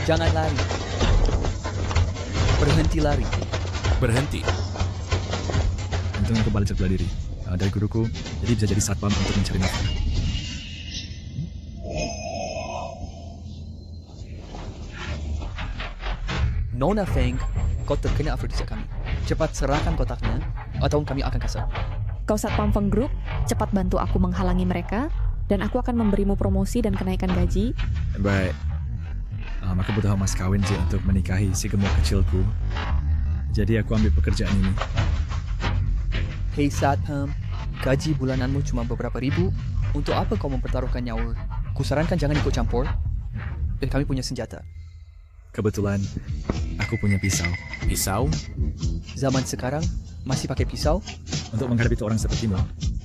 Jangan lari. Berhenti lari. Berhenti. Untung aku belajar bela diri dari guruku, jadi bisa jadi satpam untuk mencari nafkah. Nona Feng, kau terkena afrodisia kami. Cepat serahkan kotaknya, atau kami akan kasar. Kau Satpam Feng Group, cepat bantu aku menghalangi mereka, dan aku akan memberimu promosi dan kenaikan gaji. Baik. Aku butuh mas kawin sih untuk menikahi si gemuk kecilku. Jadi aku ambil pekerjaan ini. Hei Satpam, gaji bulananmu cuma beberapa ribu. Untuk apa kau mempertaruhkan nyawa? Kusarankan jangan ikut campur. Dan kami punya senjata. Kebetulan, aku punya pisau. Pisau? Zaman sekarang, masih pakai pisau? Untuk menghadapi orang sepertimu,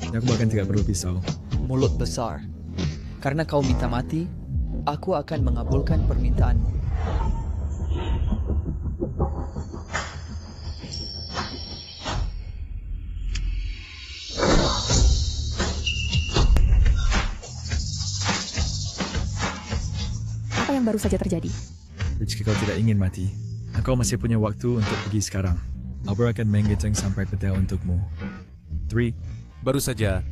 aku bahkan tidak perlu pisau. Mulut besar. Karena kau minta mati, aku akan mengabulkan permintaanmu. Apa yang baru saja terjadi? Jika kau tidak ingin mati, kau masih punya waktu untuk pergi sekarang. Aku akan menghitung sampai peta untukmu. 3, Baru saja,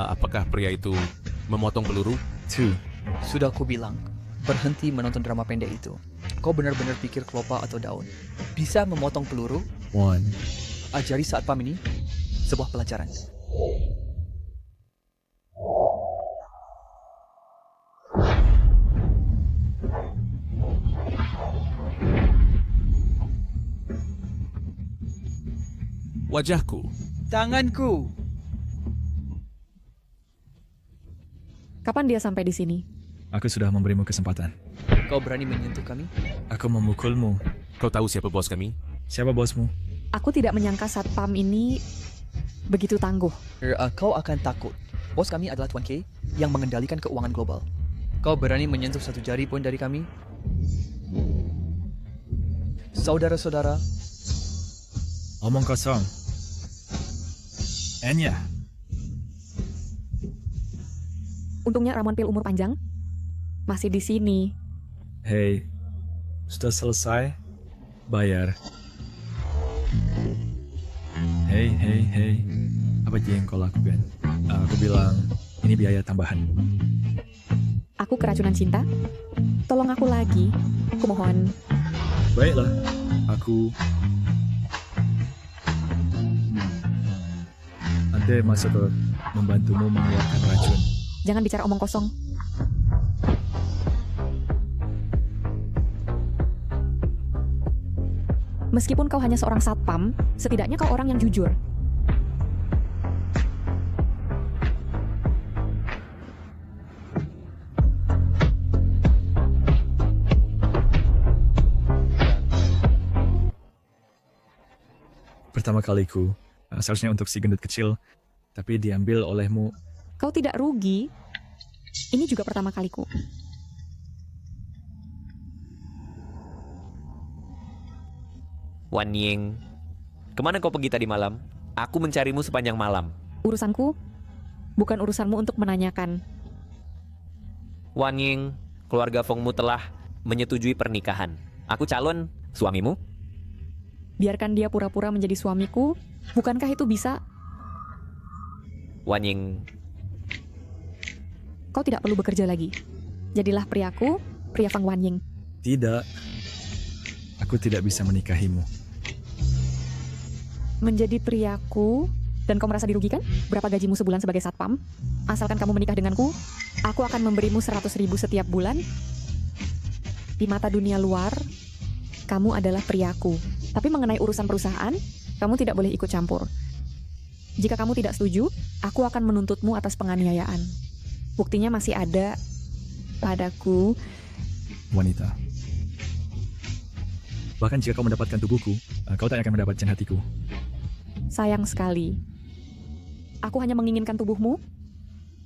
apakah pria itu memotong peluru? 2, Sudah aku bilang, berhenti menonton drama pendek itu. Kau benar-benar pikir kelopak atau daun. Bisa memotong peluru? 1. Ajari Satpam ini sebuah pelajaran. Wajahku. Tanganku. Kapan dia sampai di sini? Aku sudah memberimu kesempatan. Kau berani menyentuh kami? Aku memukulmu. Kau tahu siapa bos kami? Siapa bosmu? Aku tidak menyangka Satpam ini begitu tangguh. Kau akan takut. Bos kami adalah Tuan K yang mengendalikan keuangan global. Kau berani menyentuh satu jari pun dari kami? Saudara-saudara, Omong kosong. Enya. Untungnya ramuan pil umur panjang masih di sini. Hei, sudah selesai? Bayar. Hei. Apa yang kau lakukan? Aku bilang, ini biaya tambahan. Aku keracunan cinta? Tolong aku lagi. Aku mohon. Baiklah, aku... Ante masuk ke membantumu mengeluarkan racun. Jangan bicara omong kosong. Meskipun kau hanya seorang satpam, setidaknya kau orang yang jujur. Pertama kaliku, seharusnya untuk si gendut kecil, tapi diambil olehmu. Kau tidak rugi. Ini juga pertama kaliku. Wan Ying, kemana kau pergi tadi malam? Aku mencarimu sepanjang malam. Urusanku bukan urusanmu untuk menanyakan. Wan Ying, keluarga Fengmu telah menyetujui pernikahan. Aku calon suamimu. Biarkan dia pura-pura menjadi suamiku. Bukankah itu bisa? Wan Ying, Kau tidak perlu bekerja lagi. Jadilah priaku, pria Feng Wanying. Tidak, aku tidak bisa menikahimu. Menjadi priaku, dan kau merasa dirugikan? Berapa gajimu sebulan sebagai satpam? Asalkan kamu menikah denganku, aku akan memberimu 100.000 setiap bulan. Di mata dunia luar, kamu adalah priaku. Tapi mengenai urusan perusahaan, kamu tidak boleh ikut campur. Jika kamu tidak setuju, aku akan menuntutmu atas penganiayaan. Buktinya masih ada padaku. Wanita. Bahkan jika kau mendapatkan tubuhku, kau tak akan mendapatkan hatiku. Sayang sekali. Aku hanya menginginkan tubuhmu.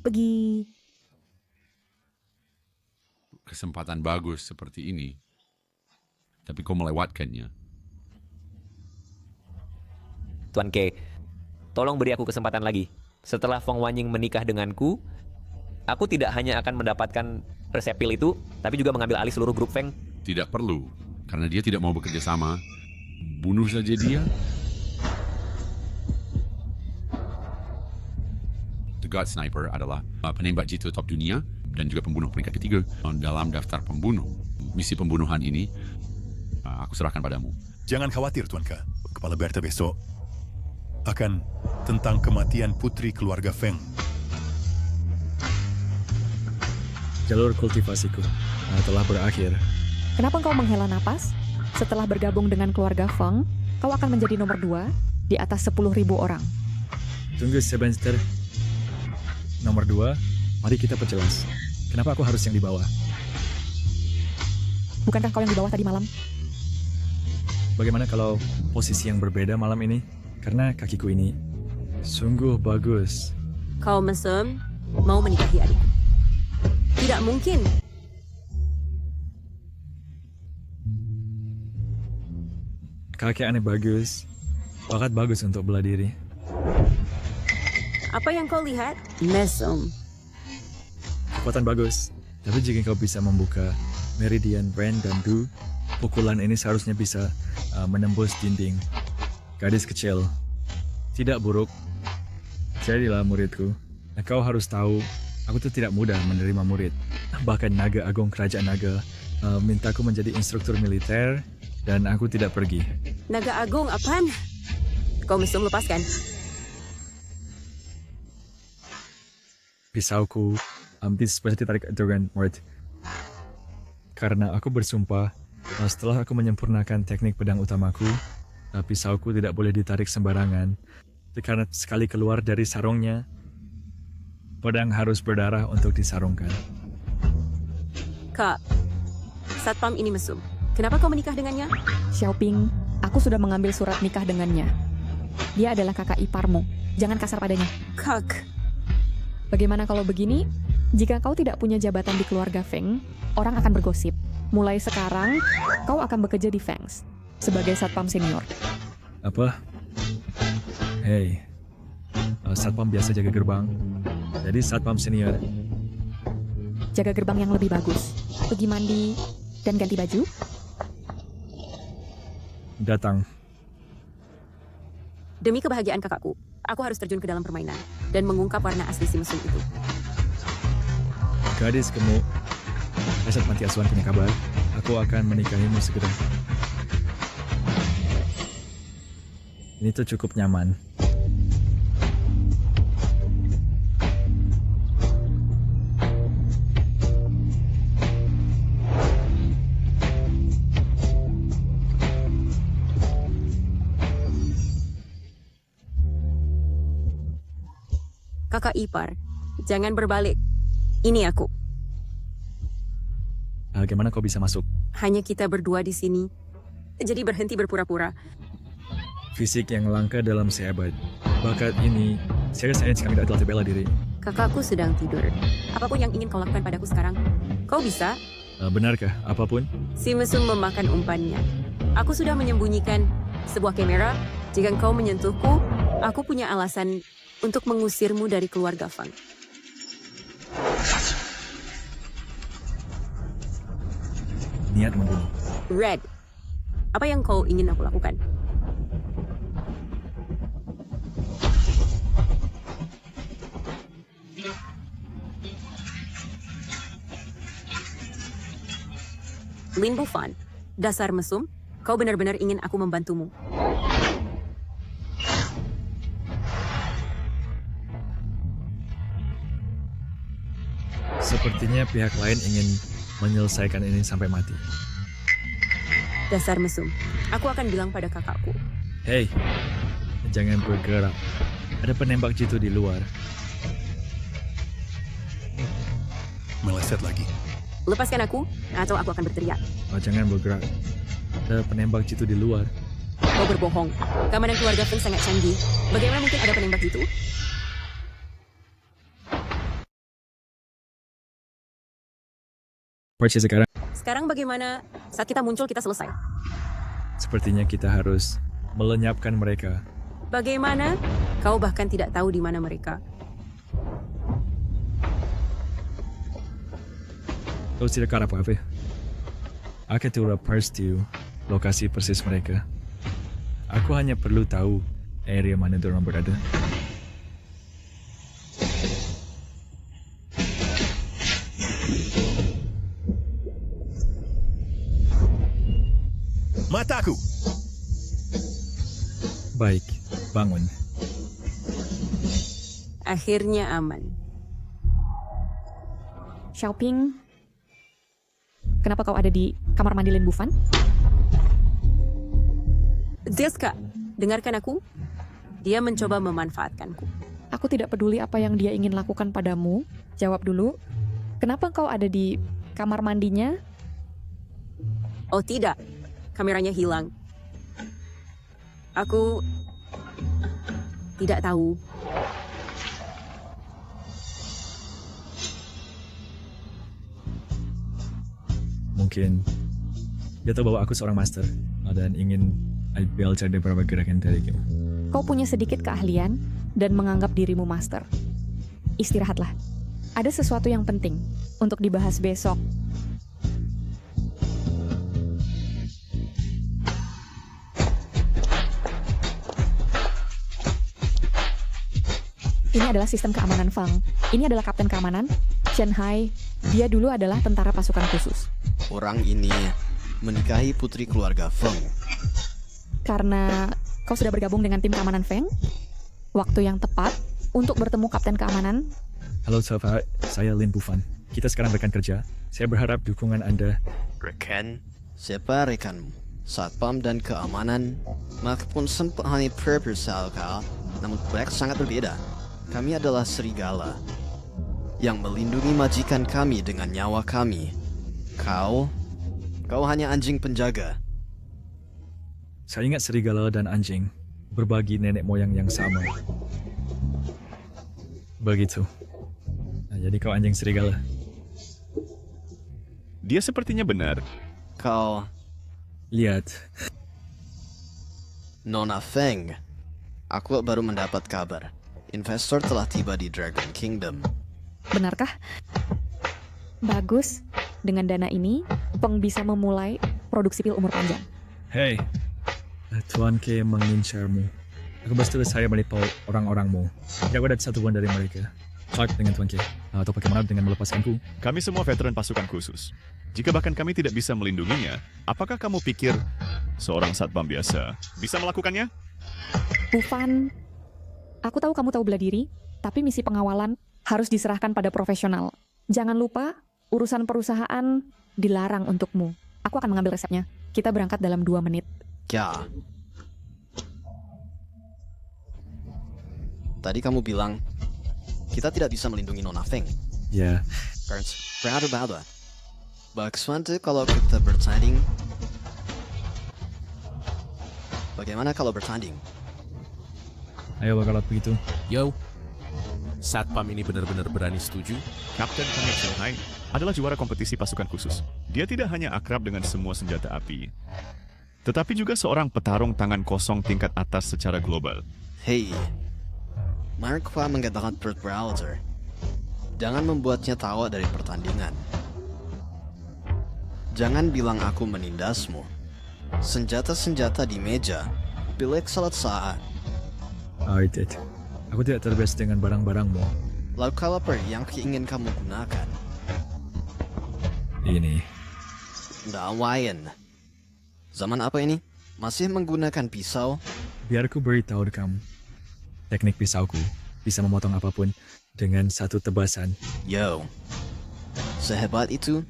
Pergi. Kesempatan bagus seperti ini, tapi kau melewatkannya. Tuan K, tolong beri aku kesempatan lagi. Setelah Feng Wanying menikah denganku, aku tidak hanya akan mendapatkan resep pil itu, tapi juga mengambil alih seluruh grup Feng Tidak perlu, karena dia tidak mau bekerja sama. Bunuh saja dia. The God Sniper adalah penembak jitu top dunia dan juga pembunuh peringkat ketiga dalam daftar pembunuh. Misi pembunuhan ini aku serahkan padamu. Jangan khawatir, Tuanka. Kepala Berta besok akan tentang kematian putri keluarga Feng. Jalur kultivasiku telah berakhir. Kenapa engkau menghela napas? Setelah bergabung dengan keluarga Feng, kau akan menjadi nomor 2 di atas 10.000 orang. Tunggu sebentar. Nomor 2, mari kita perjelas. Kenapa aku harus yang di bawah? Bukankah kau yang di bawah tadi malam? Bagaimana kalau posisi yang berbeda malam ini? Karena kakiku ini sungguh bagus. Kau mesum mau menikahi adikku. Tidak mungkin. Kaki aneh bagus. Bakat bagus untuk bela diri. Apa yang kau lihat? Mesum. Kekuatan bagus. Tapi jika kau bisa membuka Meridian, Ren, dan Du, pukulan ini seharusnya bisa menembus dinding. Gadis kecil. Tidak buruk. Jadilah muridku. Kau harus tahu, aku tuh tidak mudah menerima murid. Bahkan Naga Agung Kerajaan Naga mintaku menjadi instruktur militer dan aku tidak pergi. Naga Agung apaan? Kau mesum lepaskan. Pisauku bisa ditarik Dragon Word. Karena aku bersumpah, setelah aku menyempurnakan teknik pedang utamaku, pisauku tidak boleh ditarik sembarangan. Karena sekali keluar dari sarungnya, pedang harus berdarah untuk disarungkan. Kak, Satpam ini mesum. Kenapa kau menikah dengannya? Xiaoping, aku sudah mengambil surat nikah dengannya. Dia adalah kakak iparmu. Jangan kasar padanya. Kak, Bagaimana kalau begini? Jika kau tidak punya jabatan di keluarga Feng, orang akan bergosip. Mulai sekarang, kau akan bekerja di Fangs sebagai satpam senior. Apa? Hei, satpam biasa jaga gerbang. Jadi satpam senior. Jaga gerbang yang lebih bagus. Pergi mandi dan ganti baju. Datang. demi kebahagiaan kakakku, aku harus terjun ke dalam permainan dan mengungkap warna asli si mesum itu. Gadis gemuk, Esat Panti Asuhan punya kabar. Aku akan menikahimu segera. Ini tuh cukup nyaman. Kakak ipar, jangan berbalik. Ini aku. Bagaimana kau bisa masuk? Hanya kita berdua di sini. Jadi berhenti berpura-pura. Fisik yang langka dalam seabad. Bakat ini, saya kami tidak telah bela diri. Kakakku sedang tidur. Apapun yang ingin kau lakukan padaku sekarang, kau bisa. Benarkah? Apapun? Si mesum memakan umpannya. Aku sudah menyembunyikan sebuah kamera. Jika kau menyentuhku, aku punya alasan untuk mengusirmu dari keluarga Fang. Niat membunuh. Red, apa yang kau ingin aku lakukan? Lin Bufan, dasar mesum, kau benar-benar ingin aku membantumu. Sepertinya pihak lain ingin menyelesaikan ini sampai mati. Dasar mesum, aku akan bilang pada kakakku. Hei, jangan bergerak. Ada penembak jitu di luar. Meleset lagi. Lepaskan aku, atau aku akan berteriak. Jangan bergerak. Ada penembak jitu di luar. Kau berbohong. Keamanan keluarga Feng sangat canggih. Bagaimana mungkin ada penembak itu? Perci sekarang. Sekarang bagaimana saat kita muncul kita selesai? Sepertinya kita harus melenyapkan mereka. Bagaimana? Kau bahkan tidak tahu di mana mereka. Kau tidak apa, Afif? Arkatura Perstu, lokasi persis mereka. Aku hanya perlu tahu area mana diorang berada. Mataku! Baik, bangun. Akhirnya aman. Xiaoping, kenapa kau ada di kamar mandi Lin Bufan? Zeska, dengarkan aku. Dia mencoba memanfaatkanku. Aku tidak peduli apa yang dia ingin lakukan padamu. Jawab dulu. Kenapa kau ada di kamar mandinya? Oh tidak, kameranya hilang. Aku tidak tahu. Mungkin dia tahu bahwa aku seorang master dan ingin belajar beberapa gerakan dari kamu. Kau punya sedikit keahlian dan menganggap dirimu master. Istirahatlah. Ada sesuatu yang penting untuk dibahas besok. Ini adalah sistem keamanan Fang. Ini adalah kapten keamanan, Chen Hai. Dia dulu adalah tentara pasukan khusus. Orang ini menikahi putri keluarga Feng. Karena kau sudah bergabung dengan tim keamanan Feng, waktu yang tepat untuk bertemu kapten keamanan. Halo sahabat, saya Lin Bufan. Kita sekarang rekan kerja. Saya berharap dukungan Anda. Rekan? Siapa rekanmu? Satpam dan keamanan? Meskipun sempat hanya proposal kau, namun proyek sangat berbeda. Kami adalah serigala yang melindungi majikan kami dengan nyawa kami. Kau hanya anjing penjaga. Saya ingat serigala dan anjing berbagi nenek moyang yang sama. Begitu. Nah, jadi kau anjing serigala. Dia sepertinya benar. Kau Lihat, Nona Feng. Aku baru mendapat kabar. Investor telah tiba di Dragon Kingdom. Benarkah? Bagus. Dengan dana ini, Feng bisa memulai produksi pil umur panjang. hey, Tuan K mengincarmu. Aku pasti saya menipu orang-orangmu. Tidak ada satupun dari mereka. Clark dengan Tuan K. Atau bagaimana dengan melepaskanku? Kami semua veteran pasukan khusus. Jika bahkan kami tidak bisa melindunginya, apakah kamu pikir seorang satpam biasa bisa melakukannya? Bufan, aku tahu kamu tahu bela diri, tapi misi pengawalan harus diserahkan pada profesional. Jangan lupa, urusan perusahaan dilarang untukmu. Aku akan mengambil resepnya. Kita berangkat dalam 2 menit. Ya. Tadi kamu bilang kita tidak bisa melindungi Nona Feng. Ya, Berada. Bagaimana kalau kita bertanding? Bagaimana kalau bertanding? ayo kalau begitu. Yo, Satpam ini benar-benar berani setuju. Kapten kami Chen Hai adalah juara kompetisi pasukan khusus. Dia tidak hanya akrab dengan semua senjata api, tetapi juga seorang petarung tangan kosong tingkat atas secara global. Hei, Markwa mengatakan Perth Browser. Jangan membuatnya tawa dari pertandingan. Jangan bilang aku menindasmu. Senjata-senjata di meja, pilih salat saat. Alright, aku tidak terbiasa dengan barang-barangmu. Lalu kalau apa yang ingin kamu gunakan? Ini. Dawayan. Zaman apa ini? Masih menggunakan pisau? Biar aku beritahu kamu. Teknik pisauku bisa memotong apapun dengan satu tebasan. Yo, sehebat itu?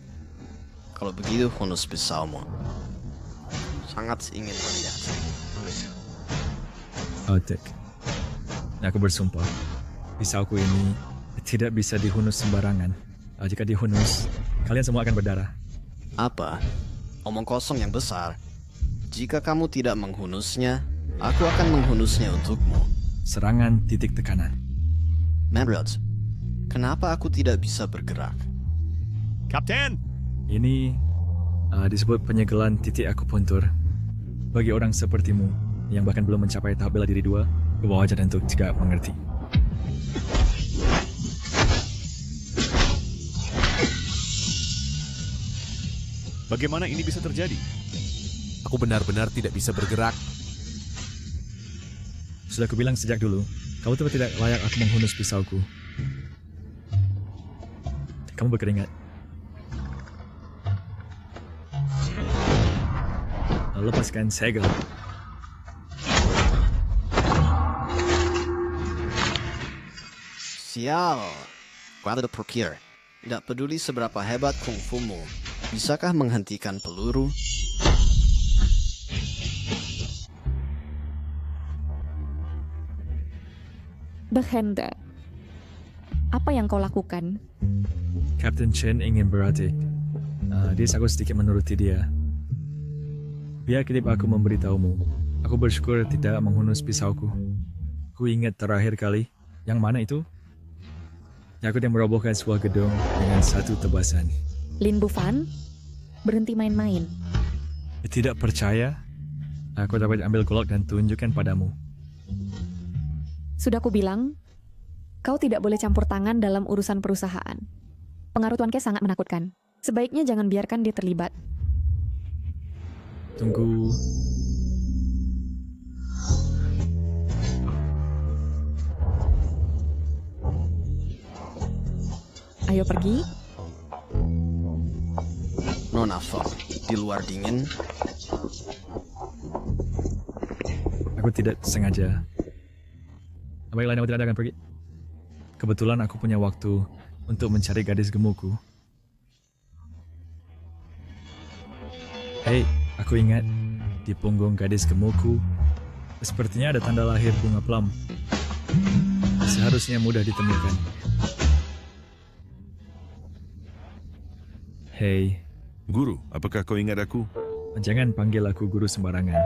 Kalau begitu hunus pisaumu. Sangat ingin melihat. Otek. Aku bersumpah, pisauku ini tidak bisa dihunus sembarangan. Jika dihunus, kalian semua akan berdarah. Apa? Omong kosong yang besar. Jika kamu tidak menghunusnya, aku akan menghunusnya untukmu. Serangan titik tekanan. Manrod, kenapa aku tidak bisa bergerak? Kapten! Ini disebut penyegelan titik akupuntur. Bagi orang sepertimu yang bahkan belum mencapai tahap bela diri 2, wajar untuk tidak mengerti. Bagaimana ini bisa terjadi? Aku benar-benar tidak bisa bergerak. Sudah kubilang sejak dulu, kamu tuh tidak layak aku menghunus pisauku. Kamu berkeringat. Lepaskan segel. Sial. Kuada Procure. Tidak peduli seberapa hebat kungfumu, bisakah menghentikan peluru? Behende. Apa yang kau lakukan? Captain Chen ingin berhati. Dia aku sedikit menuruti dia. Biar kedip aku memberitahumu. Aku bersyukur tidak menghunus pisauku. Ku ingat terakhir kali. Yang mana itu? Yang aku yang merobohkan sebuah gedung dengan satu tebasan. Lin Bufan, berhenti main-main. Tidak percaya? Aku dapat ambil golok dan tunjukkan padamu. Sudah kubilang, kau tidak boleh campur tangan dalam urusan perusahaan. Pengaruh Tuan Ke sangat menakutkan. Sebaiknya jangan biarkan dia terlibat. Tunggu. Ayo pergi. Nona Feng, di luar dingin. Aku tidak sengaja. Baiklah, nama tidak akan pergi. Kebetulan aku punya waktu untuk mencari gadis gemuku. Hei, aku ingat di punggung gadis gemuku sepertinya ada tanda lahir bunga plum. Seharusnya mudah ditemukan. Hei, Guru, apakah kau ingat aku? jangan panggil aku guru sembarangan.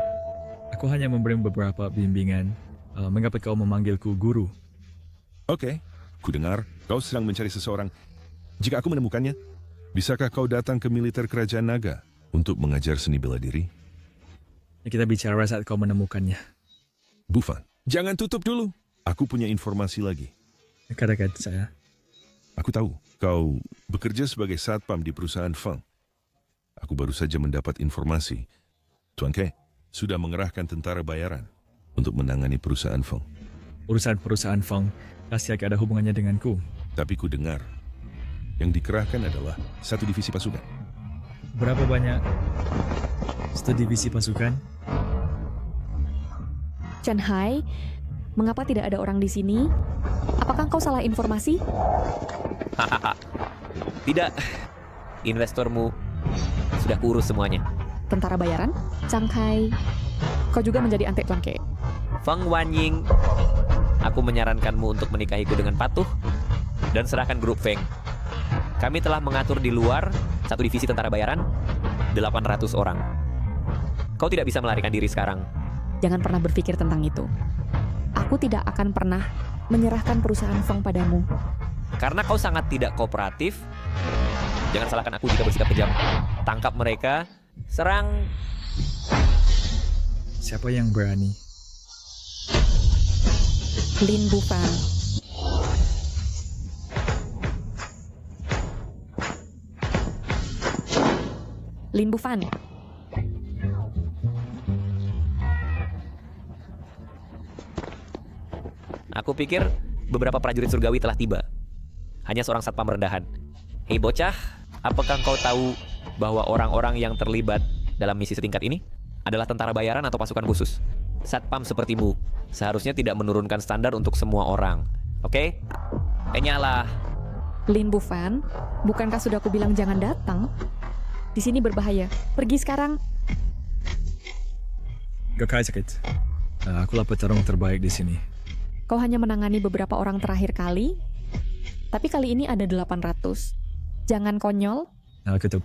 Aku hanya memberi beberapa bimbingan. Mengapa kau memanggilku guru? Oke, ku dengar kau sedang mencari seseorang. Jika aku menemukannya, bisakah kau datang ke militer kerajaan naga untuk mengajar seni bela diri? Ya, kita bicara saat kau menemukannya. Bufan, jangan tutup dulu. Aku punya informasi lagi. Katakan saya. Aku tahu kau bekerja sebagai satpam di perusahaan Feng. Aku baru saja mendapat informasi. Tuan Ke sudah mengerahkan tentara bayaran untuk menangani perusahaan Feng. Urusan perusahaan Feng pasti ada hubungannya denganku. Tapi ku dengar yang dikerahkan adalah satu divisi pasukan. Berapa banyak satu divisi pasukan? Chen Hai, mengapa tidak ada orang di sini? Apakah kau salah informasi? Tidak. Investormu sudah kurus semuanya. Tentara bayaran? Chang Kai, kau juga menjadi antek Tuan Ke. Feng Wanying, aku menyarankanmu untuk menikahiku dengan patuh dan serahkan grup Feng. Kami telah mengatur di luar satu divisi tentara bayaran, 800 orang. Kau tidak bisa melarikan diri sekarang. Jangan pernah berpikir tentang itu. Aku tidak akan pernah menyerahkan perusahaan Feng padamu. Karena kau sangat tidak kooperatif, jangan salahkan aku jika bersikap kejam. Tangkap mereka, serang. Siapa yang berani? Lin Bufan. Lin Bufan. Aku pikir beberapa prajurit surgawi telah tiba. Hanya seorang satpam rendahan. Hei bocah, apakah kau tahu bahwa orang-orang yang terlibat dalam misi setingkat ini adalah tentara bayaran atau pasukan khusus? Satpam sepertimu seharusnya tidak menurunkan standar untuk semua orang. Oke? Nyala. Lin Bufan, bukankah sudah aku bilang jangan datang? Di sini berbahaya. Pergi sekarang. Gak kaya sakit. Akulah petarung terbaik di sini. Kau hanya menangani beberapa orang terakhir kali, tapi kali ini ada 800. Jangan konyol. Ketuk.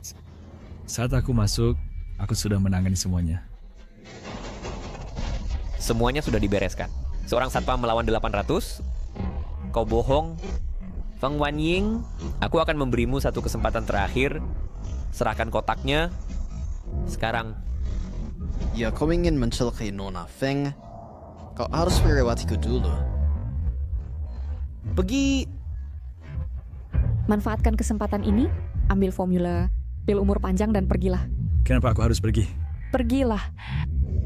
Saat aku masuk, aku sudah menangani semuanya. Semuanya sudah dibereskan. Seorang satpam melawan 800. Kau bohong. Feng Wanying, aku akan memberimu satu kesempatan terakhir. Serahkan kotaknya. Sekarang. Ya, kau ingin mencelakai Nona Feng? Kau harus melewatiku dulu. Pergi. Manfaatkan kesempatan ini, ambil formula Pil umur panjang dan pergilah. Kenapa aku harus pergi? Pergilah.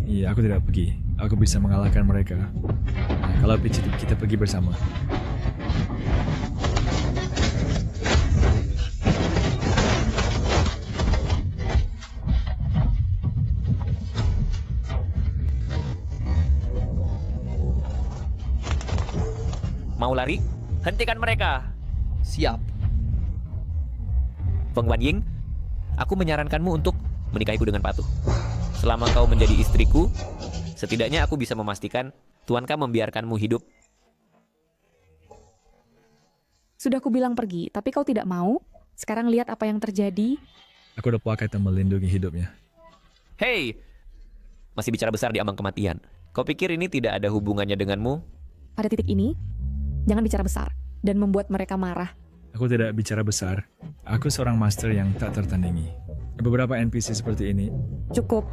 Iya, aku tidak pergi. Aku bisa mengalahkan mereka. Nah, kalau kita pergi bersama. Mau lari? Hentikan mereka. Siap. Feng Guanying, aku menyarankanmu untuk menikahiku dengan patuh. Selama kau menjadi istriku, setidaknya aku bisa memastikan Tuanka membiarkanmu hidup. Sudah aku bilang pergi, tapi kau tidak mau. Sekarang lihat apa yang terjadi. Aku udah pakai untuk melindungi hidupnya. Hei, masih bicara besar di ambang kematian. Kau pikir ini tidak ada hubungannya denganmu? Pada titik ini, jangan bicara besar dan membuat mereka marah. Aku tidak bicara besar. Aku seorang master yang tak tertandingi. Beberapa NPC seperti ini. Cukup.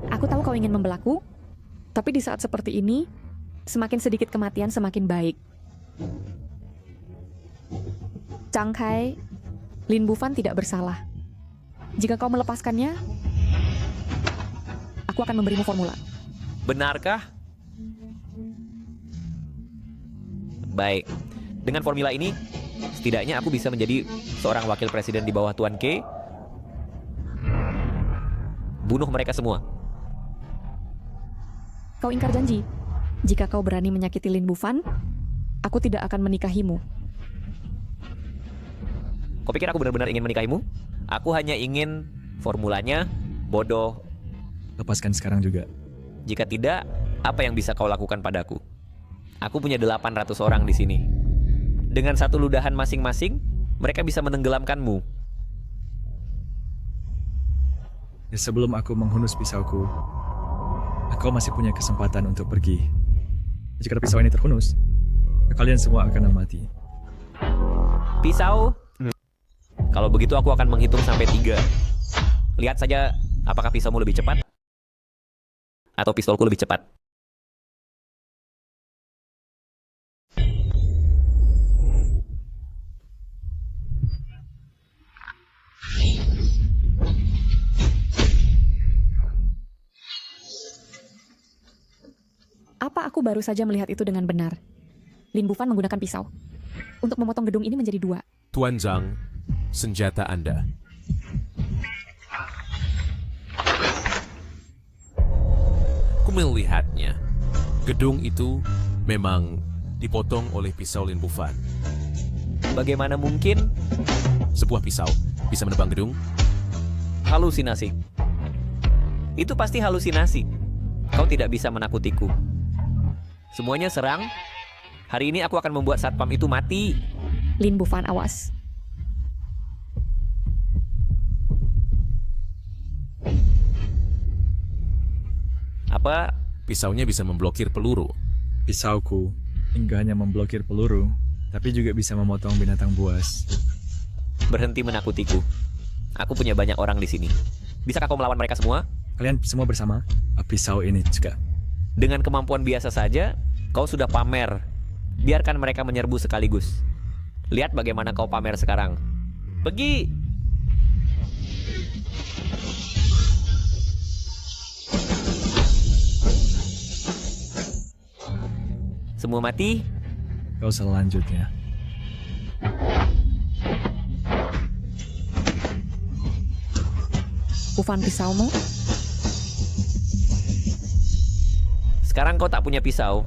Aku tahu kau ingin membelaku, tapi di saat seperti ini, semakin sedikit kematian semakin baik. Chang Kai, Lin Bufan tidak bersalah. Jika kau melepaskannya, aku akan memberimu formula. Benarkah? Baik, dengan formula ini, setidaknya aku bisa menjadi seorang wakil presiden di bawah Tuan K. Bunuh mereka semua. Kau ingkar janji. Jika kau berani menyakiti Lin Bufan, aku tidak akan menikahimu. Kau pikir aku benar-benar ingin menikahimu? Aku hanya ingin formulanya bodoh. Lepaskan sekarang juga. Jika tidak, apa yang bisa kau lakukan padaku? Aku punya 800 orang di sini. Dengan satu ludahan masing-masing, mereka bisa menenggelamkanmu. Ya, sebelum aku menghunus pisauku, kau masih punya kesempatan untuk pergi. Jika pisau ini terhunus, kalian semua akan mati. Pisau? Kalau begitu aku akan menghitung sampai 3. Lihat saja apakah pisaumu lebih cepat atau pistolku lebih cepat. Apa aku baru saja melihat itu dengan benar? Lin Bufan menggunakan pisau untuk memotong gedung ini menjadi 2. Tuan Zhang, senjata Anda. Aku melihatnya. Gedung itu memang dipotong oleh pisau Lin Bufan. Bagaimana mungkin? Sebuah pisau bisa menebang gedung? Halusinasi. Itu pasti halusinasi. Kau tidak bisa menakutiku. Semuanya serang. Hari ini aku akan membuat satpam itu mati. Lin Bufan, awas. Apa? Pisaunya bisa memblokir peluru. Pisauku enggak hanya memblokir peluru, tapi juga bisa memotong binatang buas. Berhenti menakutiku. Aku punya banyak orang di sini. Bisakah kau melawan mereka semua? Kalian semua bersama? Pisau ini juga. Dengan kemampuan biasa saja, kau sudah pamer. Biarkan mereka menyerbu sekaligus. Lihat bagaimana kau pamer sekarang. Pergi! Semua mati? Kau selanjutnya. Bufan, pisaumu. Sekarang kau tak punya pisau.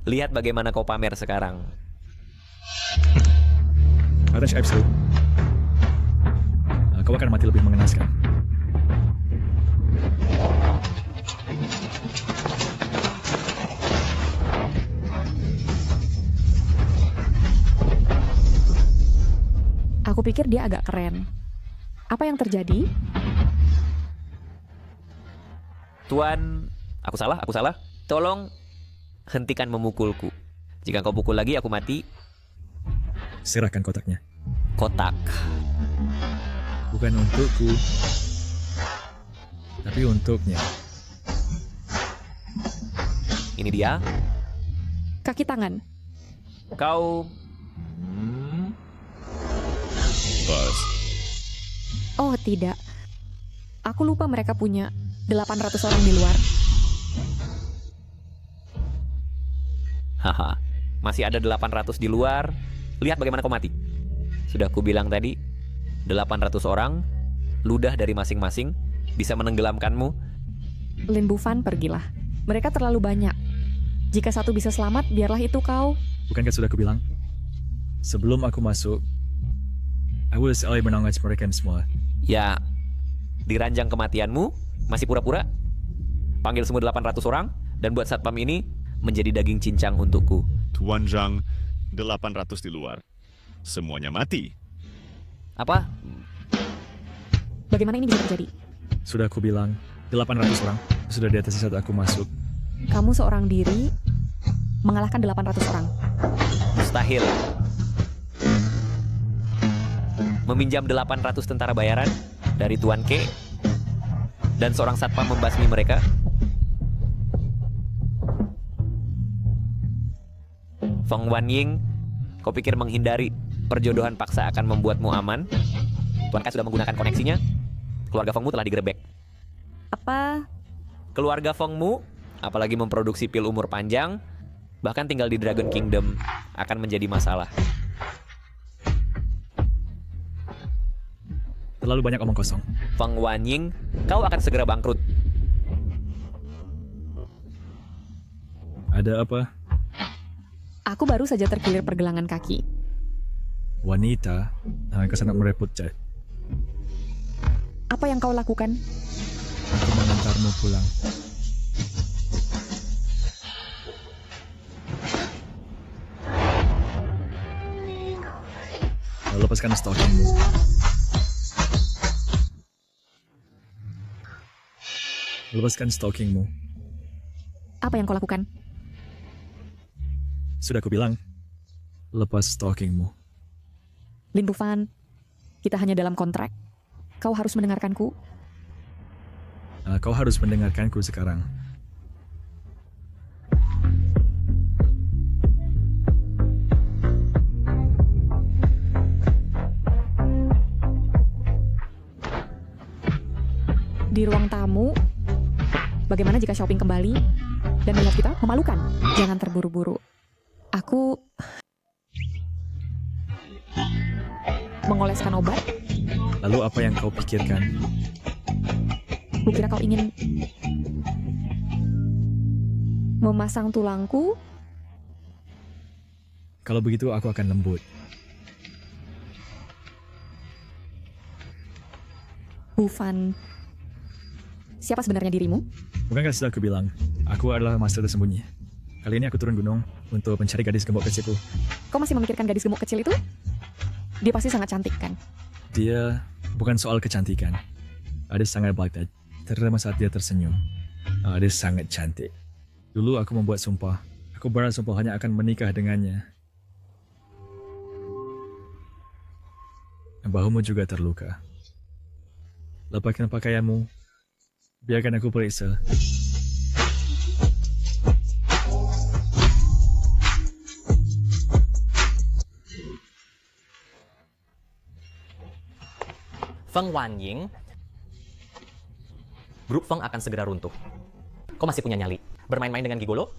Lihat bagaimana kau pamer sekarang. Orange Absolute. Kau akan mati lebih mengenaskan. Aku pikir dia agak keren. Apa yang terjadi? Tuan, aku salah. Tolong hentikan memukulku. Jika kau pukul lagi, aku mati. Serahkan kotaknya. Kotak. Bukan untukku, tapi untuknya. Ini dia. Kaki tangan. Kau... Pas. Oh tidak, aku lupa mereka punya 800 orang di luar. Haha, masih ada 800 di luar. Lihat bagaimana kau mati. Sudah ku bilang tadi, 800 orang, ludah dari masing-masing, bisa menenggelamkanmu. Lin Bufan, pergilah. Mereka terlalu banyak. Jika satu bisa selamat, biarlah itu kau. Bukankah sudah aku bilang? Sebelum aku masuk, I will selalu menangis mereka semua. Ya, di ranjang kematianmu, masih pura-pura. Panggil semua 800 orang, dan buat satpam ini menjadi daging cincang untukku. Tuan Zhang, 800 di luar. Semuanya mati. Apa? Bagaimana ini bisa terjadi? Sudah aku bilang, 800 orang sudah di atas saat aku masuk. Kamu seorang diri mengalahkan 800 orang. Mustahil. Meminjam 800 tentara bayaran dari Tuan K dan seorang satpam membasmi mereka. Feng Wanying, kau pikir menghindari perjodohan paksa akan membuatmu aman? Tuan K sudah menggunakan koneksinya. Keluarga Fengmu telah digerebek. Apa? Keluarga Fengmu, apalagi memproduksi pil umur panjang, bahkan tinggal di Dragon Kingdom, akan menjadi masalah. Terlalu banyak omong kosong. Feng Wanying, kau akan segera bangkrut. Ada apa? Aku baru saja terkilir pergelangan kaki. Wanita, kau sangat merepotkan. Apa yang kau lakukan? Aku mengantarmu pulang. Lepaskan stockingmu. Lepaskan stockingmu. Apa yang kau lakukan? Sudah aku bilang, lepas stockingmu. Lin Bufan, kita hanya dalam kontrak. Kau harus mendengarkanku. Kau harus mendengarkanku sekarang. Di ruang tamu, bagaimana jika shopping kembali dan melihat kita memalukan? Jangan terburu-buru. Aku mengoleskan obat. Lalu apa yang kau pikirkan? Kukira kau ingin memasang tulangku. Kalau begitu aku akan lembut. Bufan, siapa sebenarnya dirimu? Bukankah sudah aku bilang, aku adalah master tersembunyi. Kali ini aku turun gunung untuk mencari gadis gemuk kecilku. Kau masih memikirkan gadis gemuk kecil itu? Dia pasti sangat cantik, kan? Dia bukan soal kecantikan. Dia sangat baik, terutama saat dia tersenyum. Dia sangat cantik. Dulu aku membuat sumpah. Aku bersumpah hanya akan menikah dengannya. Bahumu juga terluka. Lepaskan pakaianmu. Biarkan aku periksa. Feng Wanying, grup Feng akan segera runtuh. Kau masih punya nyali. Bermain-main dengan gigolo?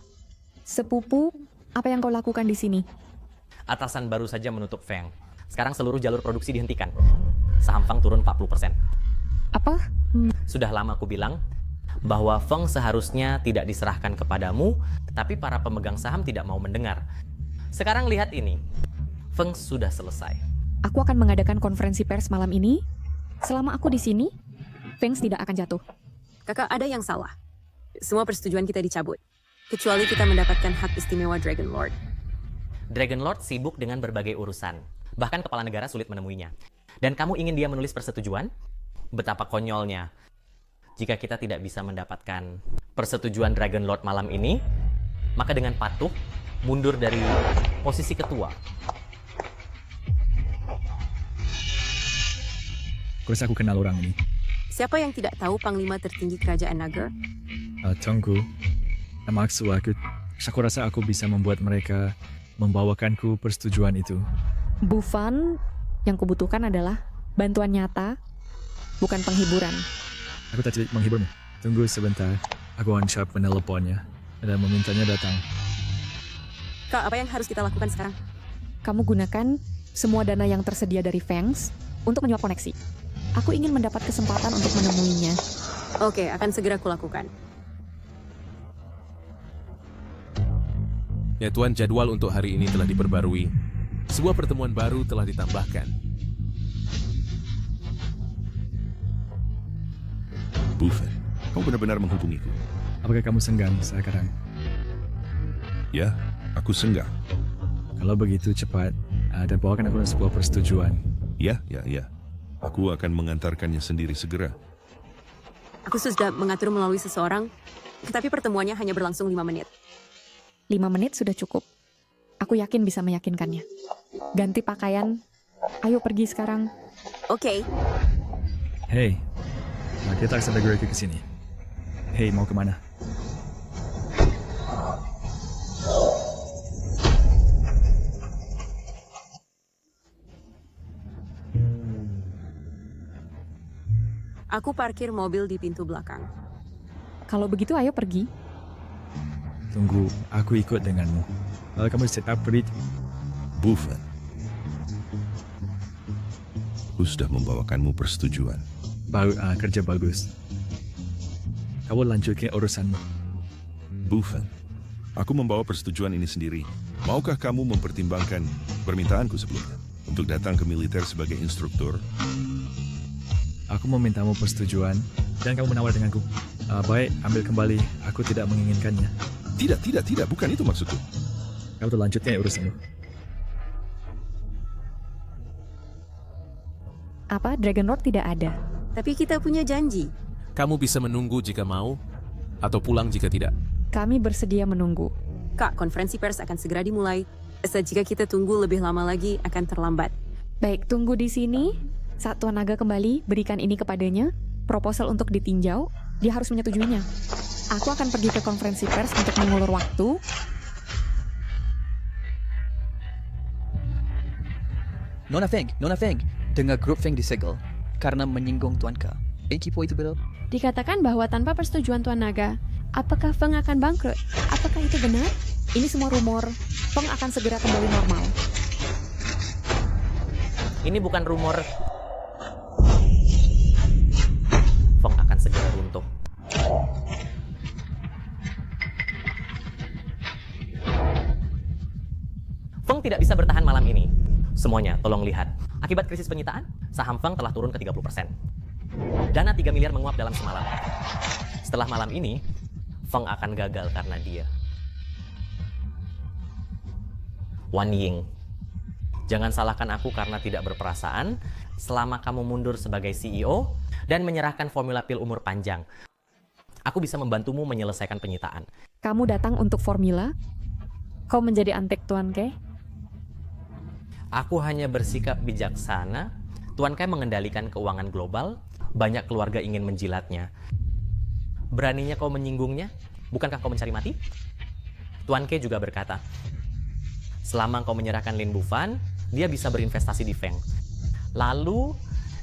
Sepupu, apa yang kau lakukan di sini? Atasan baru saja menutup Feng. Sekarang seluruh jalur produksi dihentikan. Saham Feng turun 40%. Apa? Sudah lama aku bilang bahwa Feng seharusnya tidak diserahkan kepadamu, tetapi para pemegang saham tidak mau mendengar. Sekarang lihat ini. Feng sudah selesai. Aku akan mengadakan konferensi pers malam ini. Selama aku di sini, Feng tidak akan jatuh. Kakak, ada yang salah. Semua persetujuan kita dicabut. Kecuali kita mendapatkan hak istimewa Dragon Lord. Dragon Lord sibuk dengan berbagai urusan. Bahkan kepala negara sulit menemuinya. Dan kamu ingin dia menulis persetujuan? Betapa konyolnya. Jika kita tidak bisa mendapatkan persetujuan Dragon Lord malam ini, maka dengan patuh mundur dari posisi ketua. Kurasa aku kenal orang ini. Siapa yang tidak tahu Panglima tertinggi Kerajaan Naga? Tunggu. Maksud aku rasa aku bisa membuat mereka membawakanku persetujuan itu. Bufan, yang kubutuhkan adalah bantuan nyata bukan penghiburan. Aku tak tidak menghiburmu. Tunggu sebentar. Aku uncap meneleponnya dan memintanya datang. Kak, apa yang harus kita lakukan sekarang? Kamu gunakan semua dana yang tersedia dari Fangs untuk menyuap koneksi. Aku ingin mendapat kesempatan untuk menemuinya. Oke, akan segera kulakukan. Ya Tuan, jadwal untuk hari ini telah diperbarui. Sebuah pertemuan baru telah ditambahkan. Buffet, kau benar-benar menghubungiku. Apakah kamu senggang sekarang? Ya, aku senggang. Kalau begitu cepat, dan bawakan aku sebuah persetujuan. Ya. Aku akan mengantarkannya sendiri segera. Aku sudah mengatur melalui seseorang, tetapi pertemuannya hanya berlangsung 5 menit. 5 menit sudah cukup. Aku yakin bisa meyakinkannya. Ganti pakaian. Ayo pergi sekarang. Oke. Hei, kita akan segera ke sini. Hei, mau kemana? Aku parkir mobil di pintu belakang. Kalau begitu ayo pergi. Tunggu, aku ikut denganmu. Kalau kamu tetap pergi, Buffet, aku sudah membawakanmu persetujuan. kerja bagus. Kamu lanjutkan urusanmu. Buffet, aku membawa persetujuan ini sendiri. Maukah kamu mempertimbangkan permintaanku sebelumnya untuk datang ke militer sebagai instruktur? Aku memintamu persetujuan dan kamu menawar denganku. Baik, ambil kembali. Aku tidak menginginkannya. Tidak. Bukan itu maksudku. Kamu telah lanjutkan urusanmu. Apa? Dragon Lord tidak ada. Tapi kita punya janji. Kamu bisa menunggu jika mau, atau pulang jika tidak. Kami bersedia menunggu. Kak, konferensi pers akan segera dimulai. Jika kita tunggu lebih lama lagi, akan terlambat. Baik, tunggu di sini. Saat Tuan Naga kembali, berikan ini kepadanya. Proposal untuk ditinjau, dia harus menyetujuinya. Aku akan pergi ke konferensi pers untuk mengulur waktu. Nona Feng, dengar grup Feng disegel karena menyinggung Tuan Ka. Kipo itu betul? Dikatakan bahwa tanpa persetujuan Tuan Naga, apakah Feng akan bangkrut? Apakah itu benar? Ini semua rumor. Feng akan segera kembali normal. Ini bukan rumor. Feng akan segera runtuh. Feng tidak bisa bertahan malam ini. Semuanya, tolong lihat. Akibat krisis penyitaan, saham Feng telah turun ke 30%. Dana 3 miliar menguap dalam semalam. Setelah malam ini, Feng akan gagal karena dia. Wan Ying, jangan salahkan aku karena tidak berperasaan selama kamu mundur sebagai CEO dan menyerahkan formula pil umur panjang. Aku bisa membantumu menyelesaikan penyitaan. Kamu datang untuk formula? Kau menjadi antek Tuan Ke? Aku hanya bersikap bijaksana. Tuan Kai mengendalikan keuangan global. Banyak keluarga ingin menjilatnya. Beraninya kau menyinggungnya? Bukankah kau mencari mati? Tuan Ke juga berkata, selama kau menyerahkan Lin Bufan, dia bisa berinvestasi di Feng. Lalu,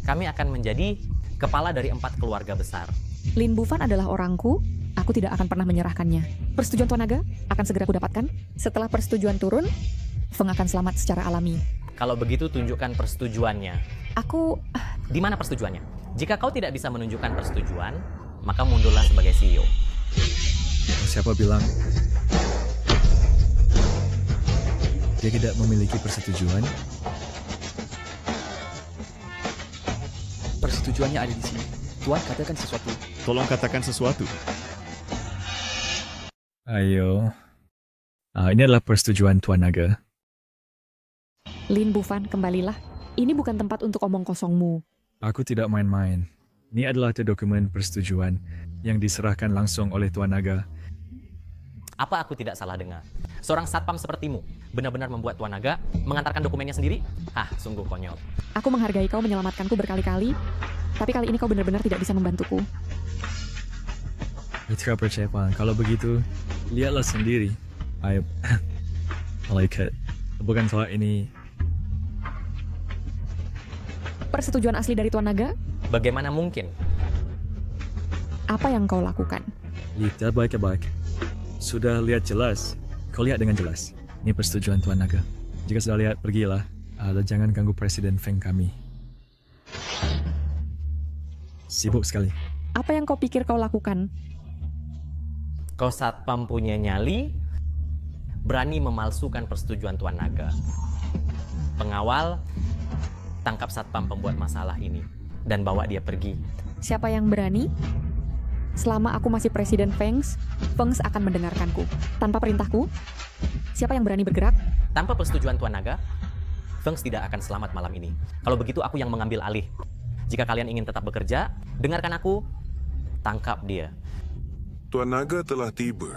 kami akan menjadi kepala dari 4 keluarga besar. Lin Bufan adalah orangku. Aku tidak akan pernah menyerahkannya. Persetujuan Tuan Naga akan segera kudapatkan. Setelah persetujuan turun, Feng akan selamat secara alami. Kalau begitu, tunjukkan persetujuannya. Aku... Di mana persetujuannya? Jika kau tidak bisa menunjukkan persetujuan, maka mundurlah sebagai CEO. Siapa bilang dia tidak memiliki persetujuan? Persetujuannya ada di sini. Tuan katakan sesuatu. Tolong katakan sesuatu. Ayo. Ini adalah persetujuan Tuan Naga. Lin Bufan, kembalilah. Ini bukan tempat untuk omong kosongmu. Aku tidak main-main. Ini adalah dokumen persetujuan yang diserahkan langsung oleh Tuan Naga. Apa aku tidak salah dengar? Seorang satpam sepertimu benar-benar membuat Tuan Naga mengantarkan dokumennya sendiri? Sungguh konyol. Aku menghargai kau menyelamatkanku berkali-kali, tapi kali ini kau benar-benar tidak bisa membantuku. Tidak percaya, Pak. Kalau begitu, lihatlah sendiri. Malaikat. Bukan soal ini. Persetujuan asli dari Tuan Naga? Bagaimana mungkin? Apa yang kau lakukan? Lihat baik-baik. Sudah lihat jelas. Kau lihat dengan jelas. Ini persetujuan Tuan Naga. Jika sudah lihat, pergilah. Dan jangan ganggu Presiden Feng kami. Sibuk sekali. Apa yang kau pikir kau lakukan? Kau satpam punya nyali, berani memalsukan persetujuan Tuan Naga. Pengawal, tangkap satpam pembuat masalah ini dan bawa dia pergi. Siapa yang berani? Selama aku masih Presiden Fengs akan mendengarkanku. Tanpa perintahku, siapa yang berani bergerak? Tanpa persetujuan Tuan Naga, Fengs tidak akan selamat malam ini. Kalau begitu aku yang mengambil alih. Jika kalian ingin tetap bekerja, dengarkan aku, tangkap dia. Tuan Naga telah tiba.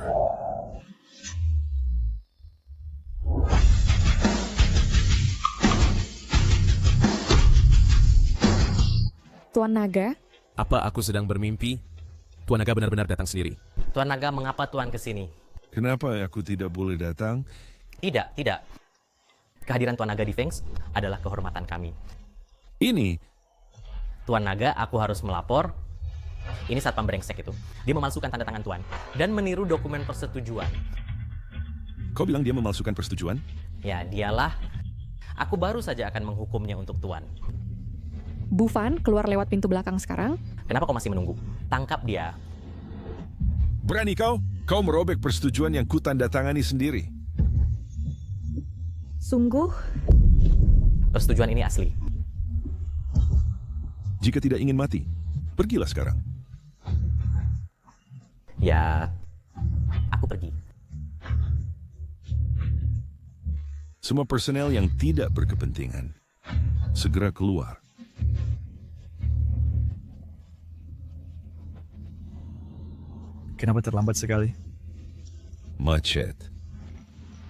Tuan Naga? Apa aku sedang bermimpi? Tuan Naga benar-benar datang sendiri. Tuan Naga, mengapa Tuan kesini? Kenapa aku tidak boleh datang? Tidak. Kehadiran Tuan Naga di Fengs adalah kehormatan kami. Ini? Tuan Naga, aku harus melapor. Ini satpam brengsek itu. Dia memalsukan tanda tangan Tuan dan meniru dokumen persetujuan. Kau bilang dia memalsukan persetujuan? Ya, dialah. Aku baru saja akan menghukumnya untuk Tuan. Bu Fan, keluar lewat pintu belakang sekarang. Kenapa kau masih menunggu? Tangkap dia. Berani kau? Kau merobek persetujuan yang kutandatangani sendiri. Sungguh? Persetujuan ini asli. Jika tidak ingin mati, pergilah sekarang. Ya, aku pergi. Semua personel yang tidak berkepentingan, segera keluar. Kenapa terlambat sekali? Macet.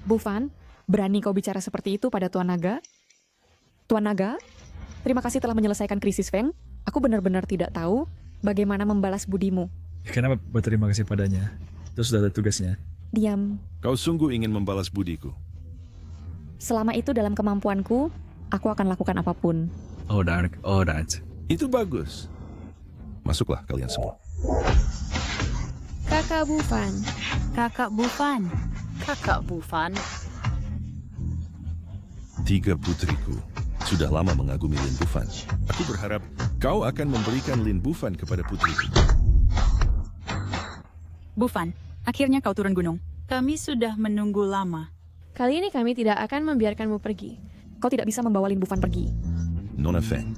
Bu Fan, berani kau bicara seperti itu pada Tuan Naga? Tuan Naga, terima kasih telah menyelesaikan krisis Feng. Aku benar-benar tidak tahu bagaimana membalas budimu. Kenapa berterima kasih padanya? Itu sudah ada tugasnya. Diam. Kau sungguh ingin membalas budiku. Selama itu dalam kemampuanku, aku akan lakukan apapun. Oh, Dark. Oh, that. Itu bagus. Masuklah kalian semua. Kakak Bufan. Kakak Bufan. Kakak Bufan. 3 putriku sudah lama mengagumi Lin Bufan. Aku berharap kau akan memberikan Lin Bufan kepada putriku. Bufan, akhirnya kau turun gunung. Kami sudah menunggu lama. Kali ini kami tidak akan membiarkanmu pergi. Kau tidak bisa membawa Lin Bufan pergi. Nona Feng,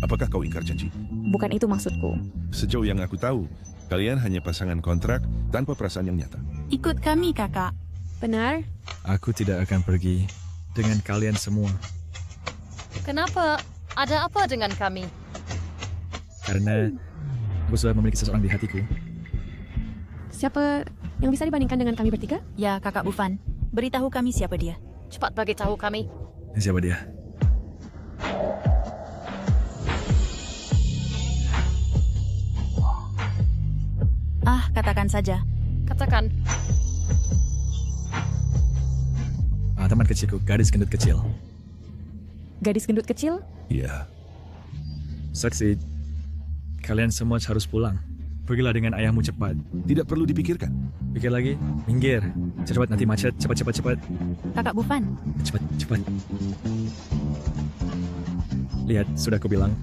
apakah kau ingkar janji? Bukan itu maksudku. Sejauh yang aku tahu, kalian hanya pasangan kontrak tanpa perasaan yang nyata. Ikut kami, kakak. Benar? Aku tidak akan pergi dengan kalian semua. Kenapa? Ada apa dengan kami? Karena aku sudah memiliki seseorang di hatiku. Siapa yang bisa dibandingkan dengan kami bertiga? Ya, kakak Bufan. Beritahu kami siapa dia. Cepat bagi tahu kami. Siapa dia? Katakan saja. Katakan. Teman kecilku, gadis gendut kecil. Gadis gendut kecil? Iya. Saksi, kalian semua harus pulang. Pergilah dengan ayahmu cepat. Tidak perlu dipikirkan. Pikir lagi, minggir. Cepat, nanti macet. Cepat. Kakak Bufan. Cepat. Lihat, sudah aku bilang.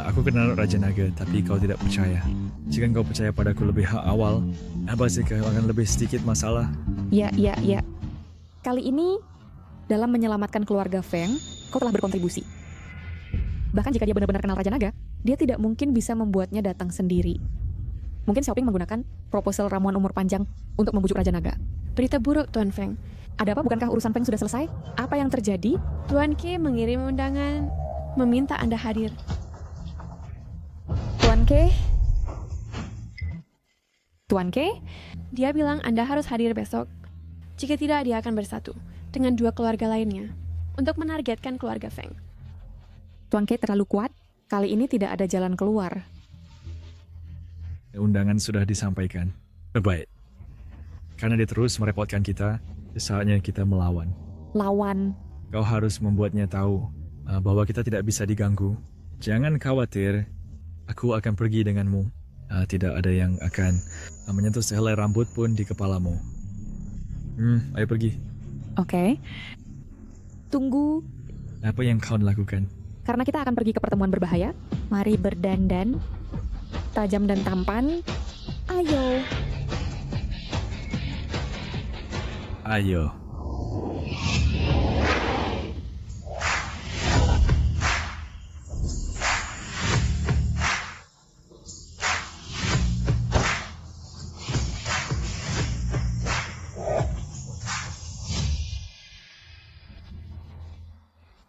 Aku kenal Raja Naga, tapi kau tidak percaya. Jika kau percaya padaku lebih awal, pasti kau akan lebih sedikit masalah. Ya. Kali ini, dalam menyelamatkan keluarga Feng, kau telah berkontribusi. Bahkan jika dia benar-benar kenal Raja Naga, dia tidak mungkin bisa membuatnya datang sendiri. Mungkin Xiaoping menggunakan proposal ramuan umur panjang untuk membujuk Raja Naga. Berita buruk, Tuan Feng. Ada apa? Bukankah urusan Feng sudah selesai? Apa yang terjadi? Tuan Ke mengirim undangan, meminta Anda hadir. Tuan Ke? Dia bilang Anda harus hadir besok. Jika tidak, dia akan bersatu dengan 2 keluarga lainnya untuk menargetkan keluarga Feng. Tuan Ke terlalu kuat. Kali ini tidak ada jalan keluar. Undangan sudah disampaikan. Baik. Karena dia terus merepotkan kita, saatnya kita melawan. Lawan? Kau harus membuatnya tahu bahwa kita tidak bisa diganggu. Jangan khawatir, Aku akan pergi denganmu. Tidak ada yang akan menyentuh sehelai rambut pun di kepalamu. Ayo pergi. Oke. Tunggu, Apa yang kau lakukan? karena kita akan pergi ke pertemuan berbahaya. Mari berdandan, tajam dan tampan. Ayo. Ayo.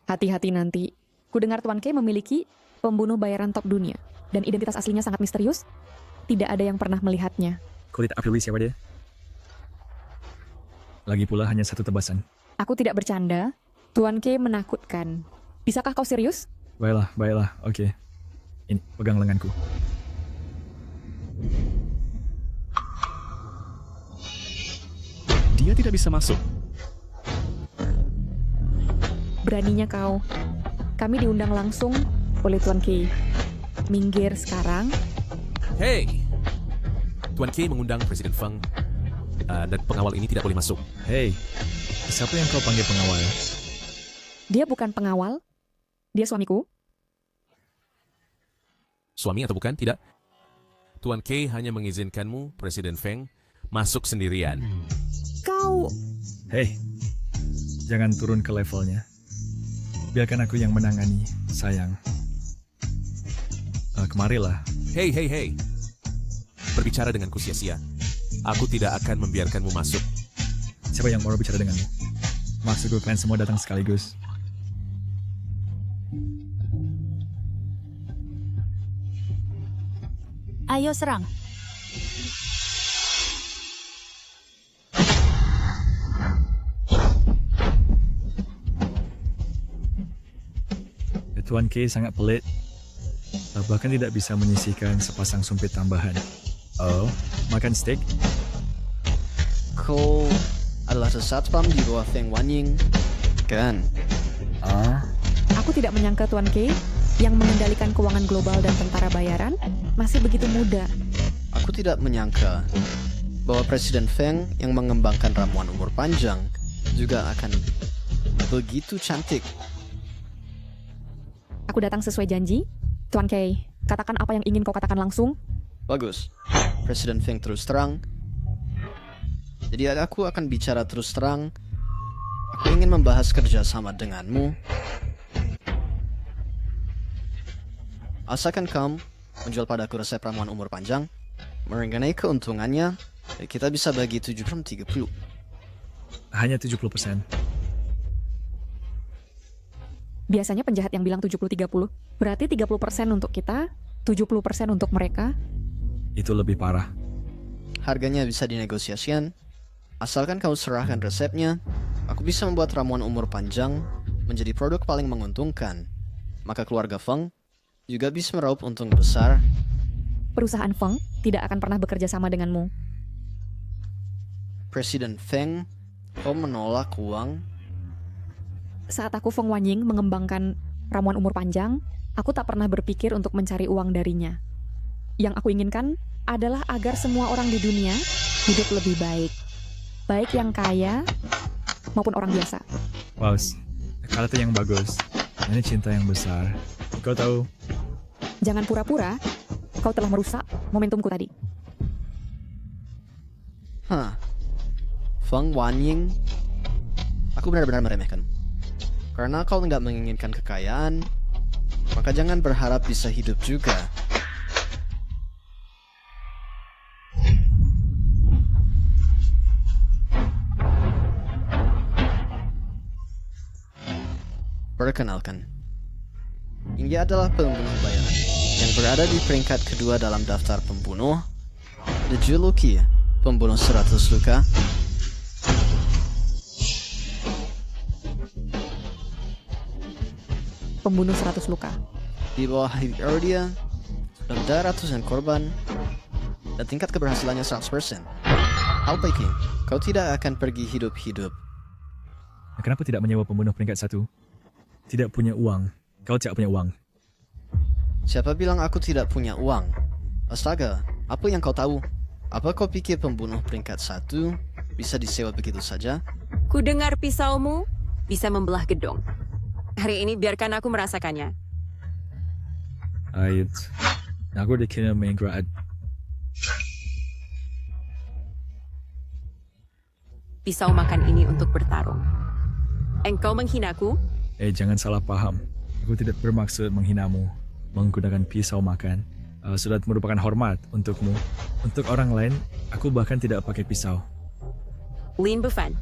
Hati-hati nanti. Kudengar Tuan K memiliki pembunuh bayaran top dunia. Dan identitas aslinya sangat misterius. Tidak ada yang pernah melihatnya. Kau tidak peduli siapa dia? Lagi pula hanya satu tebasan. Aku tidak bercanda. Tuan K menakutkan. Bisakah kau serius? Baiklah, oke. Ini, pegang lenganku. Dia tidak bisa masuk. Beraninya kau. Kami diundang langsung oleh Tuan K. Minggir sekarang. Hey! Tuan K mengundang Presiden Feng dan pengawal ini tidak boleh masuk. Hey, siapa yang kau panggil pengawal? Dia bukan pengawal. Dia suamiku. Suami atau bukan? Tidak. Tuan K hanya mengizinkanmu, Presiden Feng, masuk sendirian. Kau... Hey, jangan turun ke levelnya. Biarkan aku yang menangani, sayang. Kemarilah. Hey. Berbicara denganku sia-sia. Aku tidak akan membiarkanmu masuk. Siapa yang mau bicara denganmu? Maksudku kalian semua datang sekaligus. Ayo serang. Tuan K sangat pelit. Bahkan tidak bisa menyisihkan sepasang sumpit tambahan. Oh, makan steak? Kau adalah sesatpam di bawah Feng Wanying, kan? Aku tidak menyangka Tuan K yang mengendalikan keuangan global dan tentara bayaran masih begitu muda. Aku tidak menyangka bahwa Presiden Feng yang mengembangkan ramuan umur panjang juga akan begitu cantik. Aku datang sesuai janji. Tuan K, katakan apa yang ingin kau katakan langsung. Bagus. Presiden Feng terus terang. Jadi aku akan bicara terus terang. Aku ingin membahas kerjasama denganmu. Asalkan kamu menjual padaku resep ramuan umur panjang, mengenai keuntungannya, kita bisa bagi 70-30. Hanya 70%. Biasanya penjahat yang bilang 70-30. Berarti 30% untuk kita, 70% untuk mereka. Itu lebih parah. Harganya bisa dinegosiasikan. Asalkan kau serahkan resepnya, aku bisa membuat ramuan umur panjang menjadi produk paling menguntungkan. Maka keluarga Feng juga bisa meraup untung besar. Perusahaan Feng tidak akan pernah bekerja sama denganmu. Presiden Feng, kau menolak uang? Saat aku Feng Wanying mengembangkan ramuan umur panjang, aku tak pernah berpikir untuk mencari uang darinya. Yang aku inginkan adalah agar semua orang di dunia hidup lebih baik. Baik yang kaya maupun orang biasa. Paus, kata yang bagus. Ini cinta yang besar. Kau tahu? Jangan pura-pura, kau telah merusak momentumku tadi. Feng Wanying, aku benar-benar meremehkan. Karena kau nggak menginginkan kekayaan, maka jangan berharap bisa hidup juga. Perkenalkan, ini adalah pembunuh bayaran yang berada di peringkat kedua dalam daftar pembunuh, dijuluki pembunuh 100 luka. Pembunuh 100 luka. Di bawah Hyperdia, ada ratusan korban, dan tingkat keberhasilannya 100%. Hal Peking, kau tidak akan pergi hidup-hidup. Kenapa tidak menyewa pembunuh peringkat 1? Tidak punya uang. Kau tidak punya uang. Siapa bilang aku tidak punya uang? Astaga, apa yang kau tahu? Apa kau pikir pembunuh peringkat 1 bisa disewa begitu saja? Ku dengar pisaumu bisa membelah gedung. Hari ini biarkan aku merasakannya. Ait, aku dikira main grad. Pisau makan ini untuk bertarung. Engkau menghinaku? Jangan salah paham. Aku tidak bermaksud menghinamu. Menggunakan pisau makan sudah merupakan hormat untukmu. Untuk orang lain, aku bahkan tidak pakai pisau. Lin Bufan,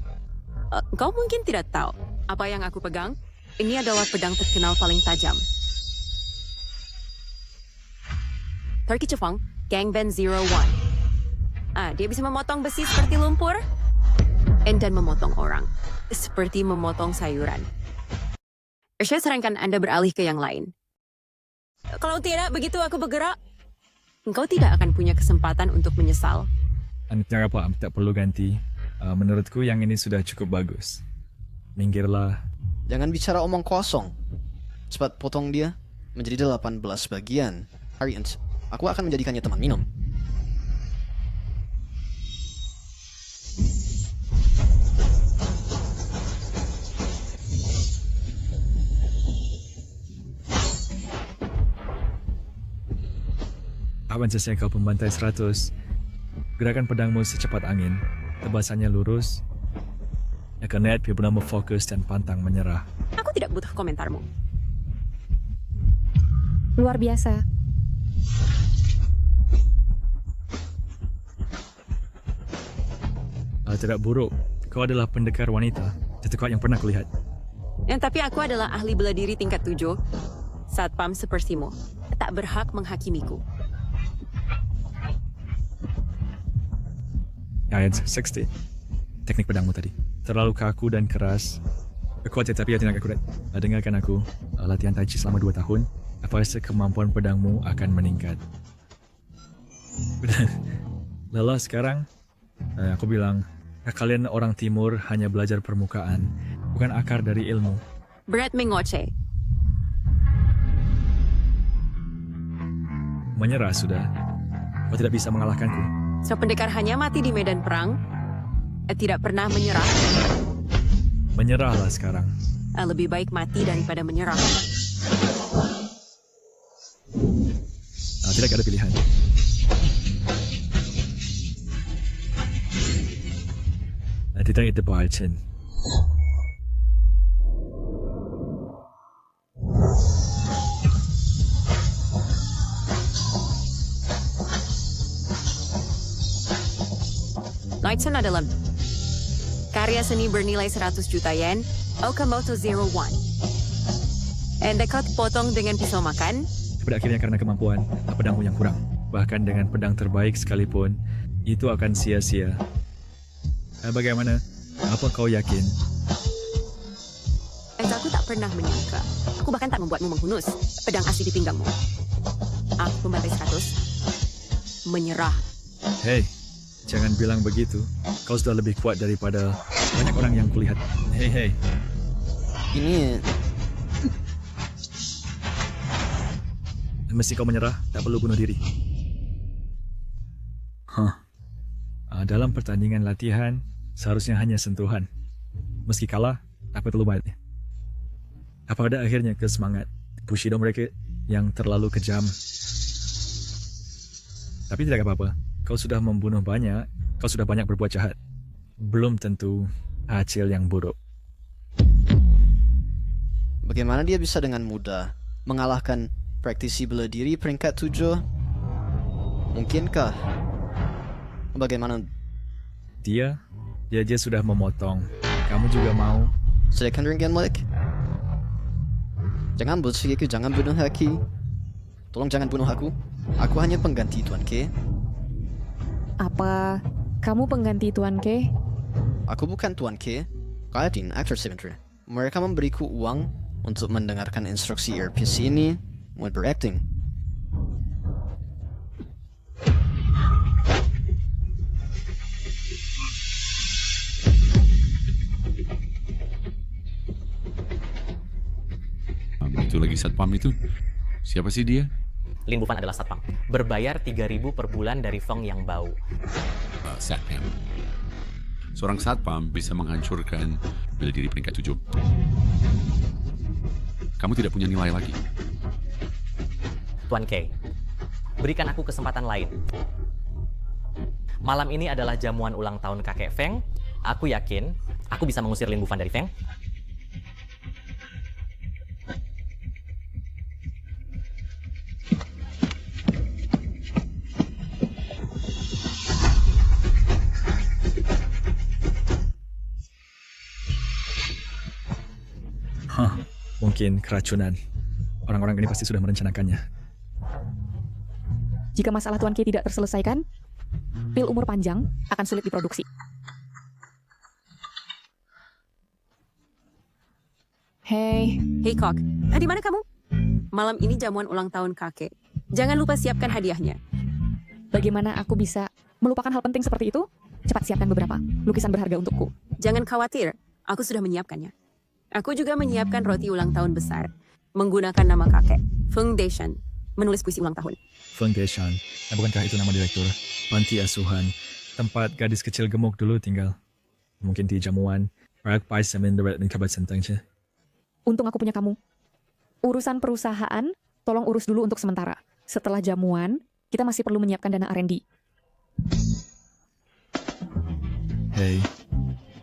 kau mungkin tidak tahu apa yang aku pegang. Ini adalah pedang terkenal paling tajam. Turkey Chefang, Gangbang 01. Dia bisa memotong besi seperti lumpur dan memotong orang seperti memotong sayuran. Saya sarankan Anda beralih ke yang lain. Kalau tidak, begitu aku bergerak, engkau tidak akan punya kesempatan untuk menyesal. Anda apa? Tak perlu ganti. Menurutku yang ini sudah cukup bagus. Minggirlah. Jangan bicara omong kosong. Cepat potong dia menjadi 18 bagian. Harriet, aku akan menjadikannya teman minum. Awan selesai kau pembantai 100. Gerakan pedangmu secepat angin. Tebasannya lurus. Akan lihat dia bernama fokus dan pantang menyerah. Aku tidak butuh komentarmu. Luar biasa. Tidak buruk. Kau adalah pendekar wanita terkuat yang pernah kulihat. Tapi aku adalah ahli bela diri tingkat 7. Satpam sepertimu tak berhak menghakimiku. Ayat 60. Teknik pedangmu tadi. Terlalu kaku dan keras. Kuat tetapi tidak akurat. Dengarkan aku. Latihan Tai Chi selama 2 tahun. Apa rasa kemampuan pedangmu akan meningkat? Lelah sekarang? Aku bilang, kalian orang timur hanya belajar permukaan, bukan akar dari ilmu. Berat mengoceh. Menyerah sudah. Kau tidak bisa mengalahkanku. Pendekar hanya mati di medan perang, tidak pernah menyerah. Menyerahlah sekarang. Lebih baik mati daripada menyerah. Tidak ada pilihan. Tidak itu Balchen. Knightson adalah karya seni bernilai 100 juta yen, Okamoto 01. Kau potong dengan pisau makan? Pada akhirnya karena kemampuan pedangmu yang kurang. Bahkan dengan pedang terbaik sekalipun, itu akan sia-sia. Bagaimana? Apa kau yakin? Aku tak pernah menyangka. Aku bahkan tak membuatmu menghunus pedang asli di pinggangmu. Aku pembantai 100. Menyerah. Hei, jangan bilang begitu. Kau sudah lebih kuat daripada banyak orang yang kulihat. Hei. Ini... Mesti kau menyerah, tak perlu bunuh diri. Dalam pertandingan latihan, seharusnya hanya sentuhan. Meski kalah, tak perlu banyak. Apa pada akhirnya ke semangat Bushido mereka yang terlalu kejam. Tapi tidak apa-apa. Kau sudah membunuh banyak, kau sudah banyak berbuat jahat. Belum tentu hasil yang buruk. Bagaimana dia bisa dengan mudah mengalahkan praktisi bela diri peringkat 7? Mungkinkah? Bagaimana? Dia sudah memotong. Kamu juga mau? Silakan Ringen Lek. Jangan bersikuku, jangan bunuh aku. Tolong jangan bunuh aku. Aku hanya pengganti Tuan K. Apa kamu pengganti Tuan K? Aku bukan Tuan K. Kaladin, aktor sebenarnya. Mereka memberiku uang untuk mendengarkan instruksi RPC ini mau berakting. Itu lagi satpam itu. Siapa sih dia? Lin Bufan adalah satpam. Berbayar 3.000 per bulan dari Feng yang bau. Satpam. Seorang satpam bisa menghancurkan bela diri peringkat 7. Kamu tidak punya nilai lagi. Tuan K, berikan aku kesempatan lain. Malam ini adalah jamuan ulang tahun kakek Feng. Aku yakin aku bisa mengusir Lin Bufan dari Feng. Mungkin keracunan. Orang-orang ini pasti sudah merencanakannya. Jika masalah Tuan K tidak terselesaikan, pil umur panjang akan sulit diproduksi. Hey Kok, di mana kamu? Malam ini jamuan ulang tahun kakek. Jangan lupa siapkan hadiahnya. Bagaimana aku bisa melupakan hal penting seperti itu? Cepat siapkan beberapa lukisan berharga untukku. Jangan khawatir, aku sudah menyiapkannya. Aku juga menyiapkan roti ulang tahun besar, menggunakan nama kakek, Feng Deishan, menulis puisi ulang tahun. Feng Deishan, bukankah itu nama direktur panti asuhan, tempat gadis kecil gemuk dulu tinggal? Mungkin di jamuan, Rak Pai Semen Deret dan Kabat Sentang. Untung aku punya kamu. Urusan perusahaan, tolong urus dulu untuk sementara. Setelah jamuan, kita masih perlu menyiapkan dana R&D. Hey,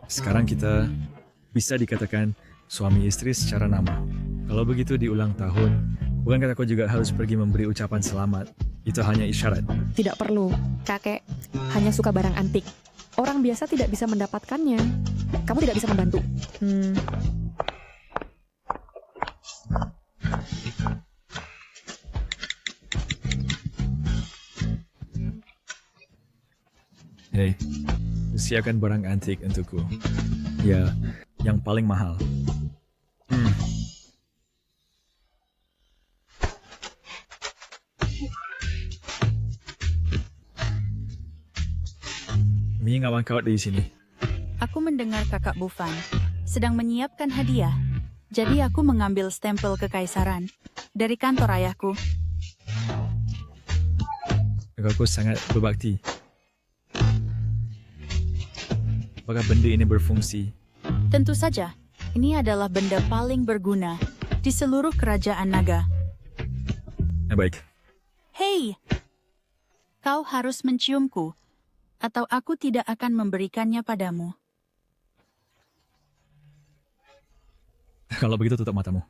sekarang kita bisa dikatakan suami istri secara nama. Kalau begitu di ulang tahun, bukankah aku juga harus pergi memberi ucapan selamat? Itu hanya isyarat. Tidak perlu, kakek hanya suka barang antik. Orang biasa tidak bisa mendapatkannya. Kamu tidak bisa membantu. Hei, siapkan barang antik untukku. Ya, yang paling mahal. Mi ngawan kau di sini. Aku mendengar kakak Bufan sedang menyiapkan hadiah. Jadi aku mengambil stempel kekaisaran dari kantor ayahku. Kakakku sangat berbakti. Apakah benda ini berfungsi? Tentu saja, ini adalah benda paling berguna di seluruh kerajaan naga. Baik. Hei, kau harus menciumku, atau aku tidak akan memberikannya padamu. Kalau begitu tutup matamu.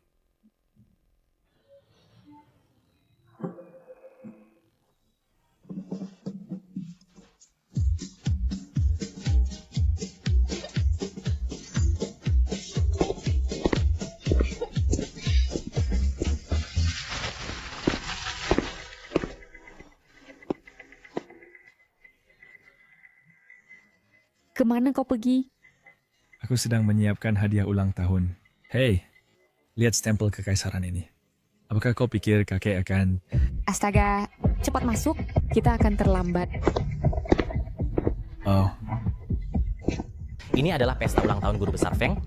Kemana kau pergi? Aku sedang menyiapkan hadiah ulang tahun. Hei, lihat stempel kekaisaran ini. Apakah kau pikir kakek akan... Astaga, cepat masuk. Kita akan terlambat. Oh. Ini adalah pesta ulang tahun guru besar Feng.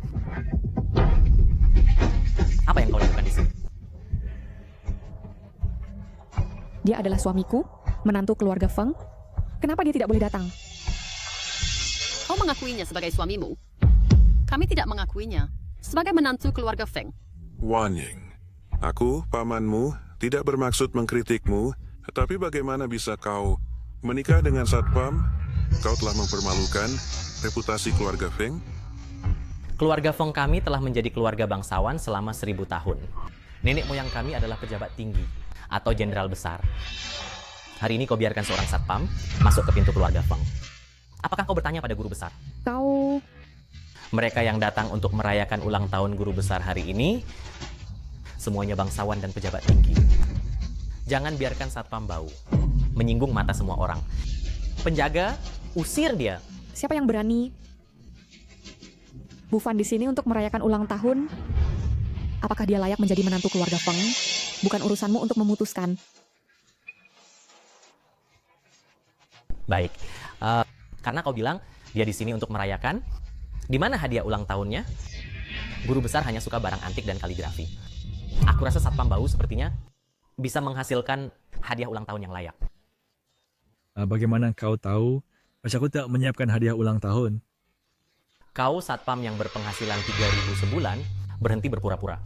Apa yang kau lakukan di sini? Dia adalah suamiku, menantu keluarga Feng. Kenapa dia tidak boleh datang? Kau mengakuinya sebagai suamimu? Kami tidak mengakuinya sebagai menantu keluarga Feng. Wan Ying, aku, pamanmu, tidak bermaksud mengkritikmu, tapi bagaimana bisa kau menikah dengan satpam? Kau telah mempermalukan reputasi keluarga Feng. Keluarga Feng kami telah menjadi keluarga bangsawan selama 1000 tahun. Nenek moyang kami adalah pejabat tinggi atau jenderal besar. Hari ini kau biarkan seorang satpam masuk ke pintu keluarga Feng. Apakah kau bertanya pada guru besar? Kau... Mereka yang datang untuk merayakan ulang tahun guru besar hari ini, semuanya bangsawan dan pejabat tinggi. Jangan biarkan satpam bau, menyinggung mata semua orang. Penjaga, usir dia. Siapa yang berani? Bufan di sini untuk merayakan ulang tahun. Apakah dia layak menjadi menantu keluarga Feng? Bukan urusanmu untuk memutuskan. Baik. Karena kau bilang dia di sini untuk merayakan, di mana hadiah ulang tahunnya? Guru besar hanya suka barang antik dan kaligrafi. Aku rasa satpam bau sepertinya bisa menghasilkan hadiah ulang tahun yang layak. Bagaimana kau tahu? Pas aku tak menyiapkan hadiah ulang tahun. Kau satpam yang berpenghasilan 3.000 sebulan, berhenti berpura-pura.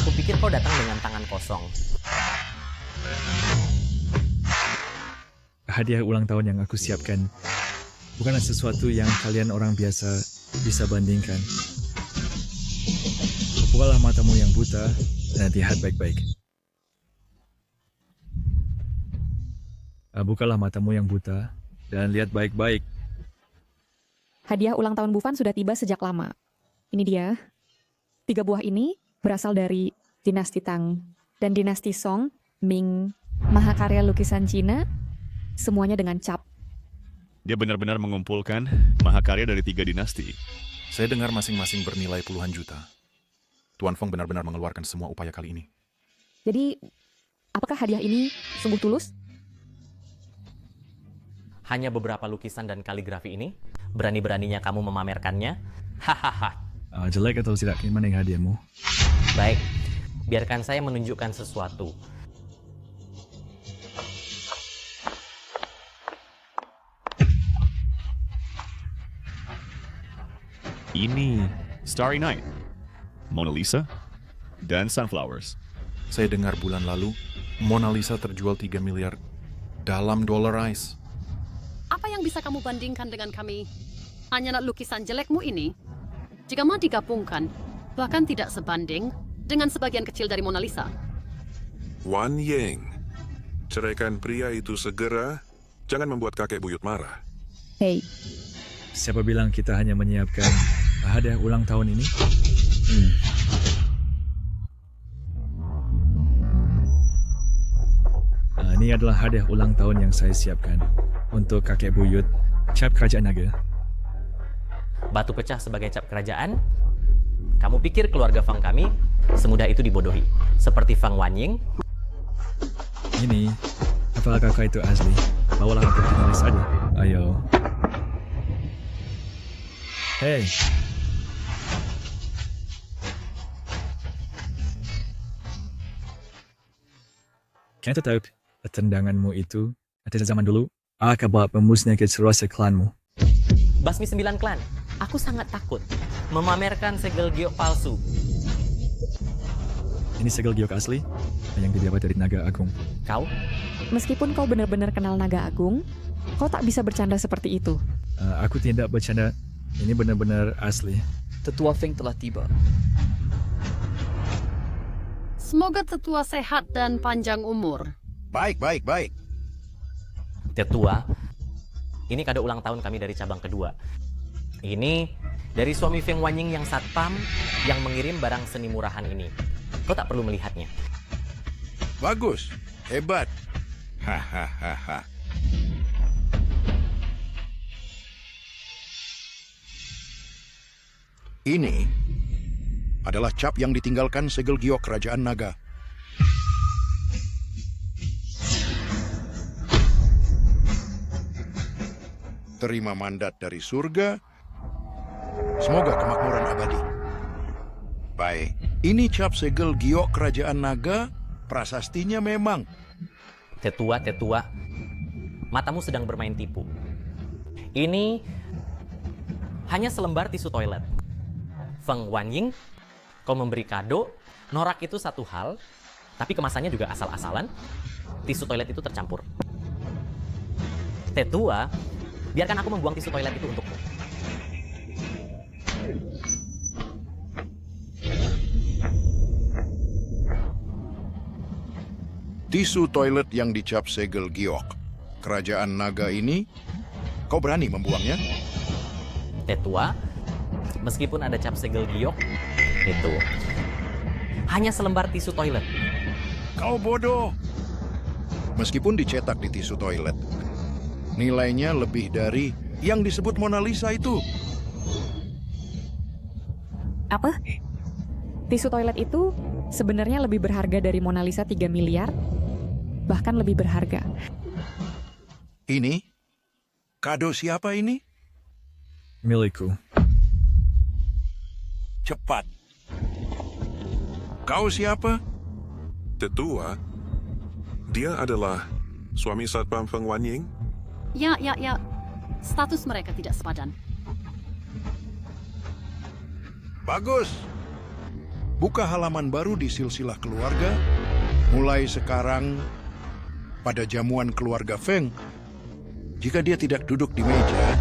Aku pikir kau datang dengan tangan kosong. Hadiah ulang tahun yang aku siapkan bukanlah sesuatu yang kalian orang biasa bisa bandingkan. Bukalah matamu yang buta dan lihat baik-baik. Bukalah matamu yang buta dan lihat baik-baik. Hadiah ulang tahun Bufan sudah tiba sejak lama. Ini dia. 3 buah ini berasal dari dinasti Tang dan dinasti Song, Ming, mahakarya lukisan Cina, semuanya dengan cap. Dia benar-benar mengumpulkan mahakarya dari 3 dinasti. Saya dengar masing-masing bernilai puluhan juta. Tuan Feng benar-benar mengeluarkan semua upaya kali ini. Jadi, apakah hadiah ini sungguh tulus? Hanya beberapa lukisan dan kaligrafi ini? Berani-beraninya kamu memamerkannya? Hahaha. Jelek atau tidak, gimana hadiahmu? Baik, biarkan saya menunjukkan sesuatu. Ini Starry Night, Mona Lisa, dan Sunflowers. Saya dengar bulan lalu, Mona Lisa terjual 3 miliar dalam Dollarize. Apa yang bisa kamu bandingkan dengan kami? Hanyalah lukisan jelekmu ini. Jika mau digabungkan, bahkan tidak sebanding dengan sebagian kecil dari Mona Lisa. Wan Ying, ceraikan pria itu segera. Jangan membuat kakek buyut marah. Hei. Siapa bilang kita hanya menyiapkan hadiah ulang tahun ini? Ini adalah hadiah ulang tahun yang saya siapkan untuk kakek buyut cap kerajaan naga. Batu pecah sebagai cap kerajaan? Kamu pikir keluarga Fang kami semudah itu dibodohi? Seperti Fang Wanying? Ini, apakah kakak itu asli? Bawalah aku kenali saja. Ayo. Hei. Kau tahu tendanganmu itu pada zaman dulu akan memusnahkan seluruh klanmu. Basmi 9 klan. Aku sangat takut memamerkan segel giok palsu. Ini segel giok asli yang didapat dari Naga Agung. Kau? Meskipun kau benar-benar kenal Naga Agung, kau tak bisa bercanda seperti itu. Aku tidak bercanda. Ini benar-benar asli. Tetua Feng telah tiba. Semoga tetua sehat dan panjang umur. Baik. Tetua, ini kado ulang tahun kami dari cabang kedua. Ini dari suami Feng Wanying yang satpam yang mengirim barang seni murahan ini. Kau tak perlu melihatnya. Bagus, hebat. Hahaha. Ini adalah cap yang ditinggalkan segel giok kerajaan naga. Terima mandat dari surga. Semoga kemakmuran abadi. Baik, ini cap segel giok kerajaan naga. Prasastinya memang. Tetua, matamu sedang bermain tipu. Ini hanya selembar tisu toilet. Feng Wanying, kau memberi kado, norak itu satu hal, tapi kemasannya juga asal-asalan, tisu toilet itu tercampur. Tetua, biarkan aku membuang tisu toilet itu untukmu. Tisu toilet yang dicap segel giok kerajaan naga ini, kau berani membuangnya? Tetua, meskipun ada cap segel giok, itu hanya selembar tisu toilet. Kau bodoh. Meskipun dicetak di tisu toilet, nilainya lebih dari yang disebut Mona Lisa itu. Apa? Tisu toilet itu sebenarnya lebih berharga dari Mona Lisa 3 miliar, bahkan lebih berharga. Ini? Kado siapa ini? Milikku. Cepat. Kau siapa? Tetua, Dia adalah suami Satpam Feng Wanying? Ya. Status mereka tidak sepadan. Bagus. Buka halaman baru di silsilah keluarga. Mulai sekarang, pada jamuan keluarga Feng, jika dia tidak duduk di meja,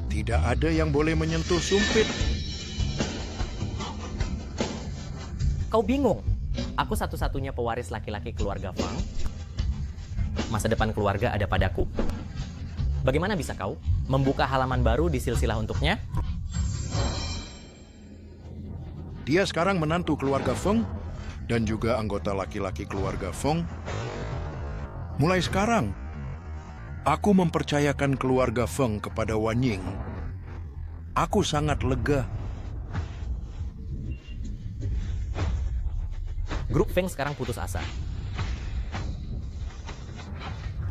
tidak ada yang boleh menyentuh sumpit. Kau bingung? Aku satu-satunya pewaris laki-laki keluarga Fang. Masa depan keluarga ada padaku. Bagaimana bisa kau membuka halaman baru di silsilah untuknya? Dia sekarang menantu keluarga Feng dan juga anggota laki-laki keluarga Feng. Mulai sekarang, aku mempercayakan keluarga Feng kepada Wanying. Aku sangat lega. Grup Feng sekarang putus asa.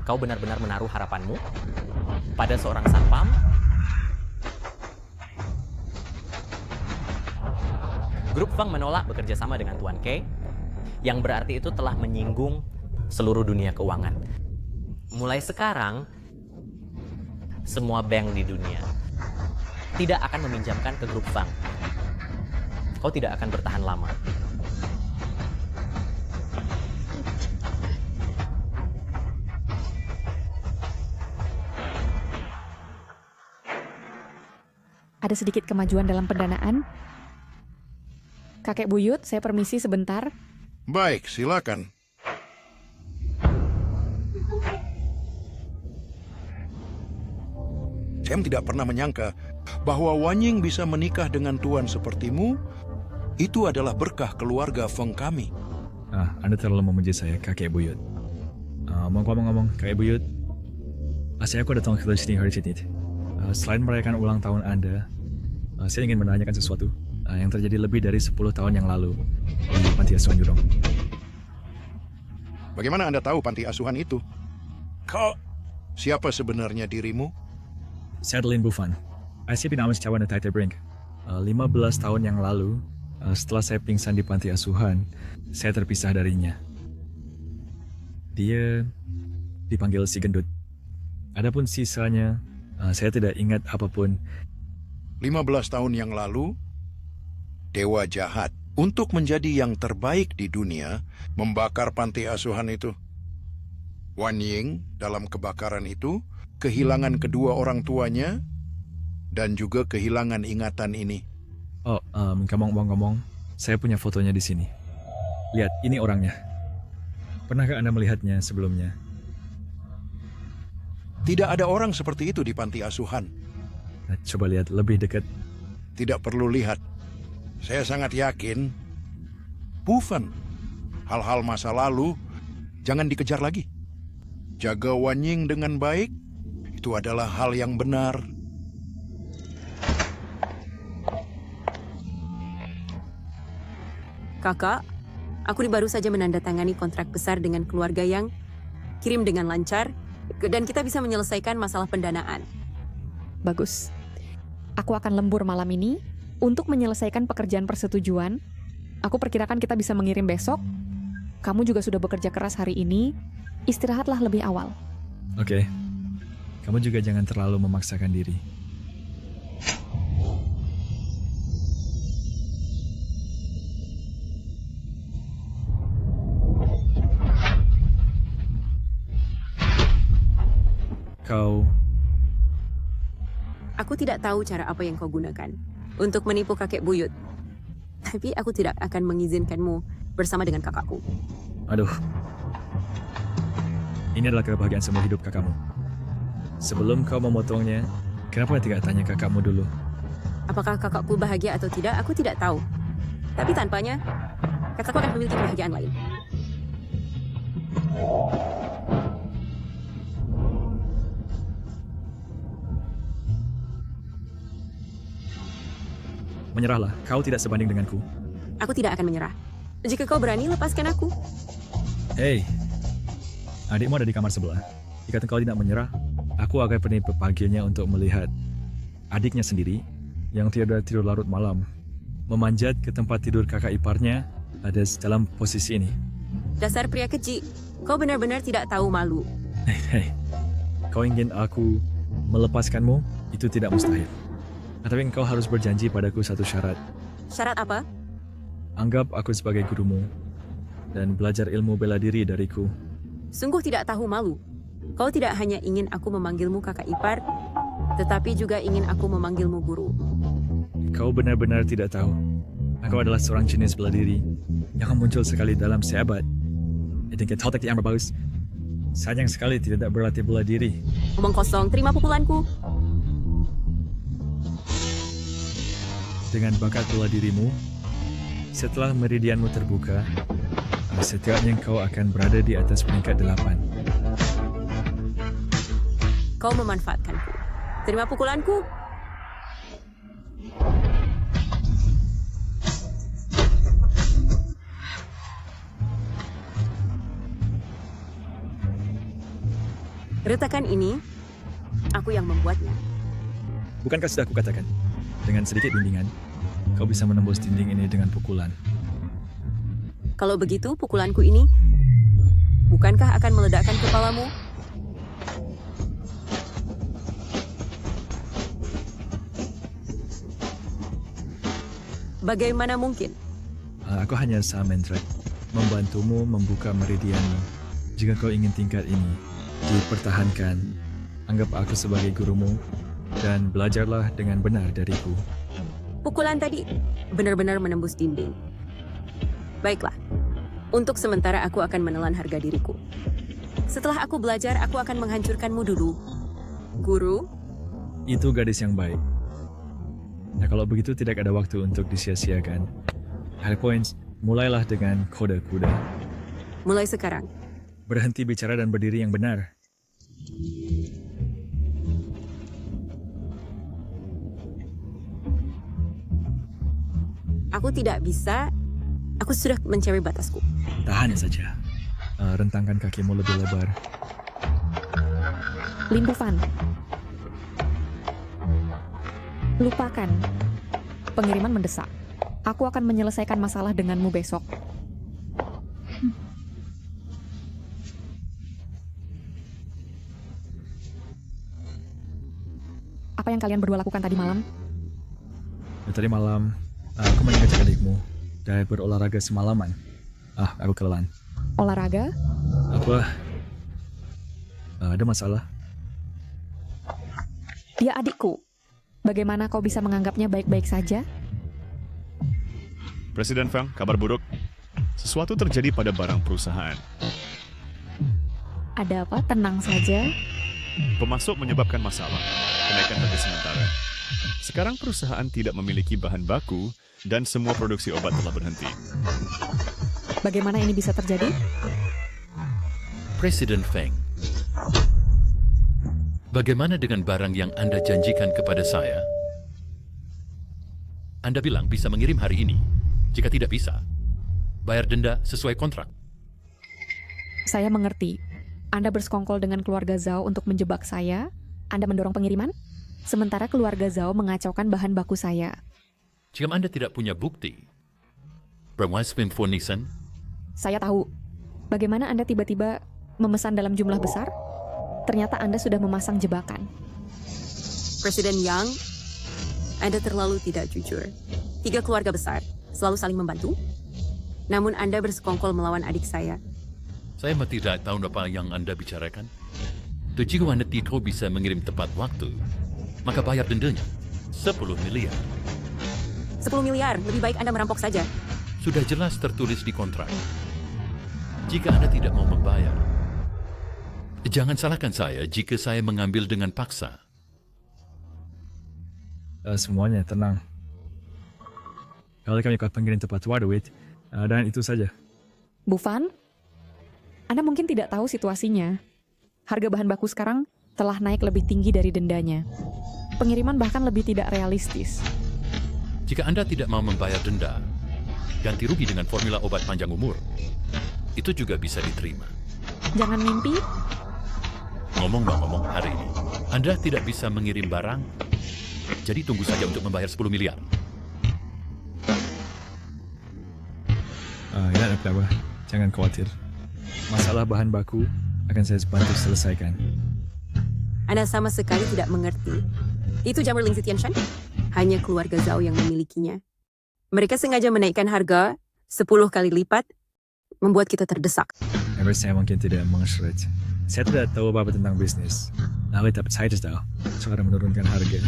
Kau benar-benar menaruh harapanmu pada seorang satpam? Grup Feng menolak bekerja sama dengan Tuan K, yang berarti itu telah menyinggung seluruh dunia keuangan. Mulai sekarang, semua bank di dunia tidak akan meminjamkan ke grup Feng. Kau tidak akan bertahan lama. Ada sedikit kemajuan dalam pendanaan. Kakek buyut, saya permisi sebentar. Baik, silakan. Sam tidak pernah menyangka bahwa Wanying bisa menikah dengan tuan sepertimu. Itu adalah berkah keluarga Feng kami. Anda terlalu memuji saya, kakek buyut. Ngomong-ngomong, kakek buyut, saya datang ke sini hari ini. Selain merayakan ulang tahun Anda, saya ingin menanyakan sesuatu yang terjadi lebih dari 10 tahun yang lalu di Panti Asuhan Yudong. Bagaimana Anda tahu panti asuhan itu? Siapa sebenarnya dirimu? Saya Lin Bufan. Saya pinamas cawan di Taipei Brink. 15 tahun yang lalu, setelah saya pingsan di panti asuhan, saya terpisah darinya. Dia dipanggil si gendut. Adapun sisanya, saya tidak ingat apapun. 15 tahun yang lalu, dewa jahat untuk menjadi yang terbaik di dunia membakar panti asuhan itu. Wanying dalam kebakaran itu kehilangan kedua orang tuanya dan juga kehilangan ingatan ini. Ngomong-ngomong, saya punya fotonya di sini. Lihat, ini orangnya. Pernahkah Anda melihatnya sebelumnya? Tidak ada orang seperti itu di panti asuhan. Coba lihat lebih dekat. Tidak perlu lihat. Saya sangat yakin, Bufan, hal-hal masa lalu jangan dikejar lagi. Jaga Wanying dengan baik, itu adalah hal yang benar. Kakak, aku baru saja menandatangani kontrak besar dengan keluarga yang kirim dengan lancar, dan kita bisa menyelesaikan masalah pendanaan. Bagus. Aku akan lembur malam ini untuk menyelesaikan pekerjaan persetujuan. Aku perkirakan kita bisa mengirim besok. Kamu juga sudah bekerja keras hari ini. Istirahatlah lebih awal. Oke. Kamu juga jangan terlalu memaksakan diri. Aku tidak tahu cara apa yang kau gunakan untuk menipu kakek buyut. Tapi aku tidak akan mengizinkanmu bersama dengan kakakku. Aduh. Ini adalah kebahagiaan seumur hidup kakakmu. Sebelum kau memotongnya, kenapa tidak tanya kakakmu dulu? Apakah kakakku bahagia atau tidak, aku tidak tahu. Tapi tanpanya, kakakku akan memiliki kebahagiaan lain. Menyerahlah, kau tidak sebanding denganku. Aku tidak akan menyerah. Jika kau berani, lepaskan aku. Hei, adikmu ada di kamar sebelah. Jika kau tidak menyerah, aku akan pergi paginya untuk melihat adiknya sendiri yang tidak tidur larut malam, memanjat ke tempat tidur kakak iparnya ada dalam posisi ini. Dasar pria keji. Kau benar-benar tidak tahu malu. Hei, kau ingin aku melepaskanmu? Itu tidak mustahil. Tapi engkau harus berjanji padaku satu syarat. Syarat apa? Anggap aku sebagai gurumu dan belajar ilmu bela diri dariku. Sungguh tidak tahu malu. Kau tidak hanya ingin aku memanggilmu kakak ipar, tetapi juga ingin aku memanggilmu guru. Kau benar-benar tidak tahu. Aku adalah seorang jenis bela diri yang muncul sekali dalam seabad. Tingkat otak yang berbagus. Sayang sekali tidak berlatih bela diri. Omong kosong, terima pukulanku. Dengan bakat bela dirimu, setelah meridianmu terbuka, setidaknya kau akan berada di atas peringkat 8. Kau memanfaatkanku. Terima pukulanku. Retakan ini, aku yang membuatnya. Bukankah sudah kukatakan, dengan sedikit bimbingan, kau bisa menembus dinding ini dengan pukulan. Kalau begitu, pukulanku ini, bukankah akan meledakkan kepalamu? Bagaimana mungkin? Aku hanya Samendra, membantumu membuka meridianmu. Jika kau ingin tingkat ini dipertahankan, anggap aku sebagai gurumu dan belajarlah dengan benar dariku. Pukulan tadi benar-benar menembus dinding. Baiklah, untuk sementara aku akan menelan harga diriku. Setelah aku belajar, aku akan menghancurkanmu dulu. Guru? Itu gadis yang baik. Nah, kalau begitu tidak ada waktu untuk disia-siakan. High Points, mulailah dengan kode kuda. Mulai sekarang. Berhenti bicara dan berdiri yang benar. Aku tidak bisa. Aku sudah mencari batasku. Tahan saja. Rentangkan kakimu lebih lebar. Limbu Fan. Lupakan. Pengiriman mendesak. Aku akan menyelesaikan masalah denganmu besok. Apa yang kalian berdua lakukan tadi malam? Tadi malam, aku mengajak adikmu dari berolahraga semalaman. Aku kelelahan. Olahraga? Apa? Ada masalah? Dia adikku. Bagaimana kau bisa menganggapnya baik-baik saja? Presiden Fang, kabar buruk. Sesuatu terjadi pada barang perusahaan. Ada apa? Tenang saja. Pemasok menyebabkan masalah, kenaikan harga sementara. Sekarang perusahaan tidak memiliki bahan baku dan semua produksi obat telah berhenti. Bagaimana ini bisa terjadi? Presiden Feng, bagaimana dengan barang yang Anda janjikan kepada saya? Anda bilang bisa mengirim hari ini. Jika tidak bisa, bayar denda sesuai kontrak. Saya mengerti. Anda bersekongkol dengan keluarga Zhao untuk menjebak saya. Anda mendorong pengiriman, sementara keluarga Zhao mengacaukan bahan baku saya. Jika Anda tidak punya bukti, berwasfin fornisan. Saya tahu. Bagaimana Anda tiba-tiba memesan dalam jumlah besar? Ternyata Anda sudah memasang jebakan. Presiden Yang, Anda terlalu tidak jujur. 3 keluarga besar selalu saling membantu. Namun Anda bersekongkol melawan adik saya. Saya tidak tahu apa yang Anda bicarakan. Jika Anda tidak bisa mengirim tepat waktu, maka bayar dendanya 10 miliar. 10 miliar, lebih baik Anda merampok saja. Sudah jelas tertulis di kontrak. Jika Anda tidak mau membayar, jangan salahkan saya jika saya mengambil dengan paksa. Semuanya tenang. Kalau kami akan pengirim tepat waktu, dan itu saja. Bu Fan, Anda mungkin tidak tahu situasinya. Harga bahan baku sekarang telah naik lebih tinggi dari dendanya. Pengiriman bahkan lebih tidak realistis. Jika Anda tidak mau membayar denda, ganti rugi dengan formula obat panjang umur. Itu juga bisa diterima. Jangan mimpi. Ngomong-ngomong hari ini, Anda tidak bisa mengirim barang, jadi tunggu saja untuk membayar 10 miliar. Ya, apa-apa. Jangan khawatir. masalah bahan baku akan saya bantu selesaikan. Anda sama sekali tidak mengerti. Itu jamur Lingzi Tianshan. Hanya keluarga Zhao yang memilikinya. Mereka sengaja menaikkan harga 10 kali lipat, membuat kita terdesak. Saya mungkin tidak mengesurit. Saya tidak tahu apa-apa tentang bisnis. Nah, tapi saya tahu cara menurunkan harga.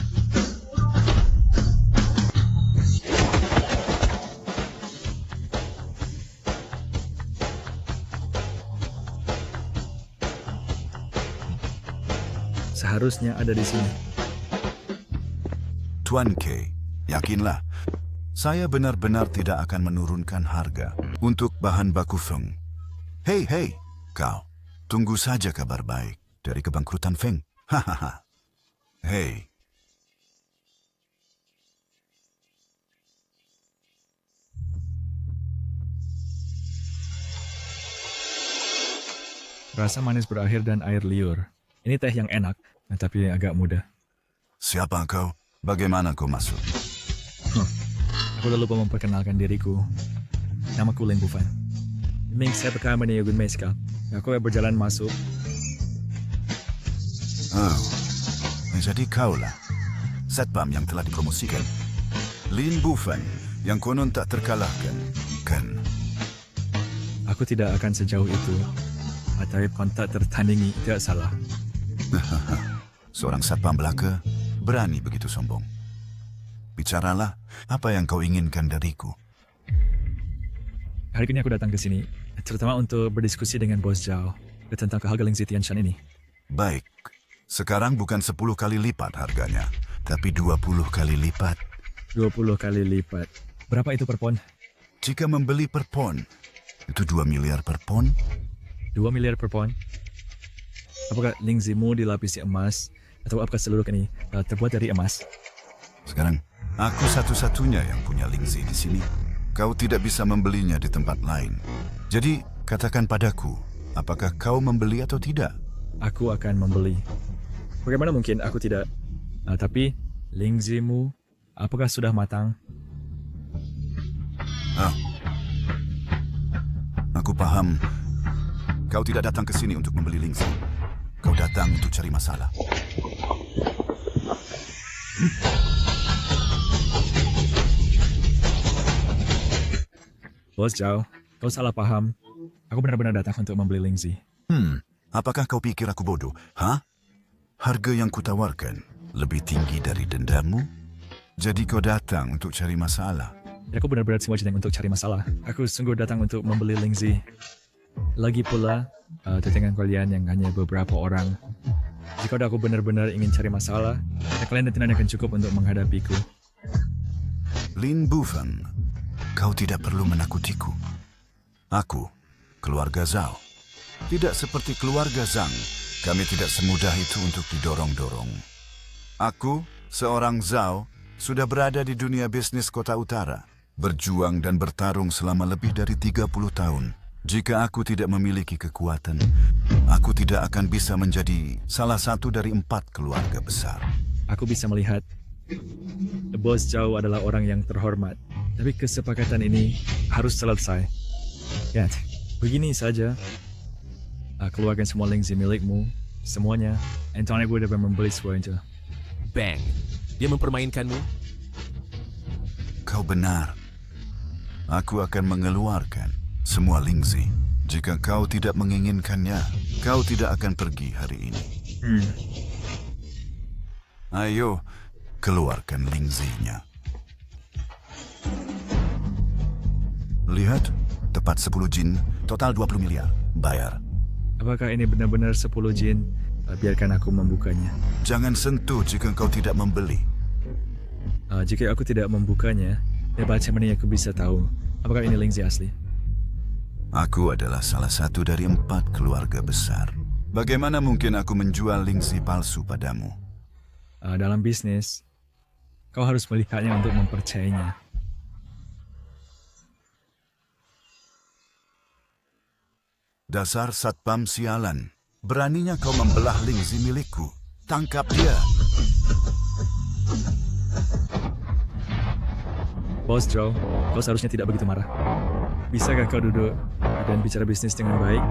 Seharusnya ada di sini. Tuan K, yakinlah, saya benar-benar tidak akan menurunkan harga untuk bahan baku Feng. Hei, kau, tunggu saja kabar baik dari kebangkrutan Feng. Hahaha. Hei. Rasa manis berakhir dan air liur. Ini teh yang enak, tapi agak mudah. Siapa kau? Bagaimana kau masuk? Aku lupa memperkenalkan diriku. Namaku Lin Bufan. Ming saya perkara meniagun meskal. Aku berjalan masuk. Oh, jadi kaulah Satpam yang telah dipromosikan. Lin Bufan yang konon tak terkalahkan, kan? Aku tidak akan sejauh itu. Tapi kontak tertandingi tidak salah. Seorang Satpam belaka berani begitu sombong. Bicaralah apa yang kau inginkan dariku. Hari ini aku datang ke sini, terutama untuk berdiskusi dengan Bos Zhao tentang harga Lingzi Tianshan ini. Baik, sekarang bukan 10 kali lipat harganya, tapi 20 kali lipat. 20 kali lipat. Berapa itu per pon? Jika membeli per pon, itu 2 miliar per pon. 2 miliar per pon? Apakah Lingzimu dilapisi emas, atau apakah seluruh ini terbuat dari emas? Sekarang, aku satu-satunya yang punya Lingzi di sini. Kau tidak bisa membelinya di tempat lain. Jadi, katakan padaku, apakah kau membeli atau tidak? Aku akan membeli. Bagaimana mungkin aku tidak? Tapi, Lingzimu, apakah sudah matang? Aku paham. Kau tidak datang ke sini untuk membeli Lingzi. Kau datang untuk cari masalah. Bos Zhao, kau salah paham. Aku benar-benar datang untuk membeli Lingzi. Apakah kau pikir aku bodoh? Harga yang kutawarkan lebih tinggi dari dendamu? Jadi kau datang untuk cari masalah? Aku benar-benar semua datang untuk cari masalah. Aku sungguh datang untuk membeli Lingzi. Lagi pula, dengan kalian yang hanya beberapa orang. Jika aku benar-benar ingin cari masalah, kalian tidak akan cukup untuk menghadapiku. Lin Bufan, kau tidak perlu menakutiku. Aku, keluarga Zhao. Tidak seperti keluarga Zhang, kami tidak semudah itu untuk didorong-dorong. Aku, seorang Zhao, sudah berada di dunia bisnis kota utara, berjuang dan bertarung selama lebih dari 30 tahun. Jika aku tidak memiliki kekuatan, aku tidak akan bisa menjadi salah satu dari 4 keluarga besar. Aku bisa melihat Bos Zhao adalah orang yang terhormat, tapi kesepakatan ini harus selesai. Ya, begini saja. Keluarkan semua Lingzi milikmu, semuanya. Anton aku dapat membeli semua itu. Bang, dia mempermainkanmu? Kau benar. Aku akan mengeluarkan semua Lingzi. Jika kau tidak menginginkannya, kau tidak akan pergi hari ini. Ayo, keluarkan Lingzi-nya. Lihat, tepat 10 jin, total 20 miliar. Bayar. Apakah ini benar-benar 10 jin? Biarkan aku membukanya. Jangan sentuh jika kau tidak membeli. Jika aku tidak membukanya, macam mana aku bisa tahu apakah ini Lingzi asli? Aku adalah salah satu dari 4 keluarga besar. Bagaimana mungkin aku menjual Lingzi palsu padamu? Dalam bisnis, kau harus melihatnya untuk mempercayainya. Dasar Satpam sialan. Beraninya kau membelah Lingzi milikku. Tangkap dia. Bos Zhao, kau seharusnya tidak begitu marah. Bisakah kau duduk dan bicara bisnis dengan baik?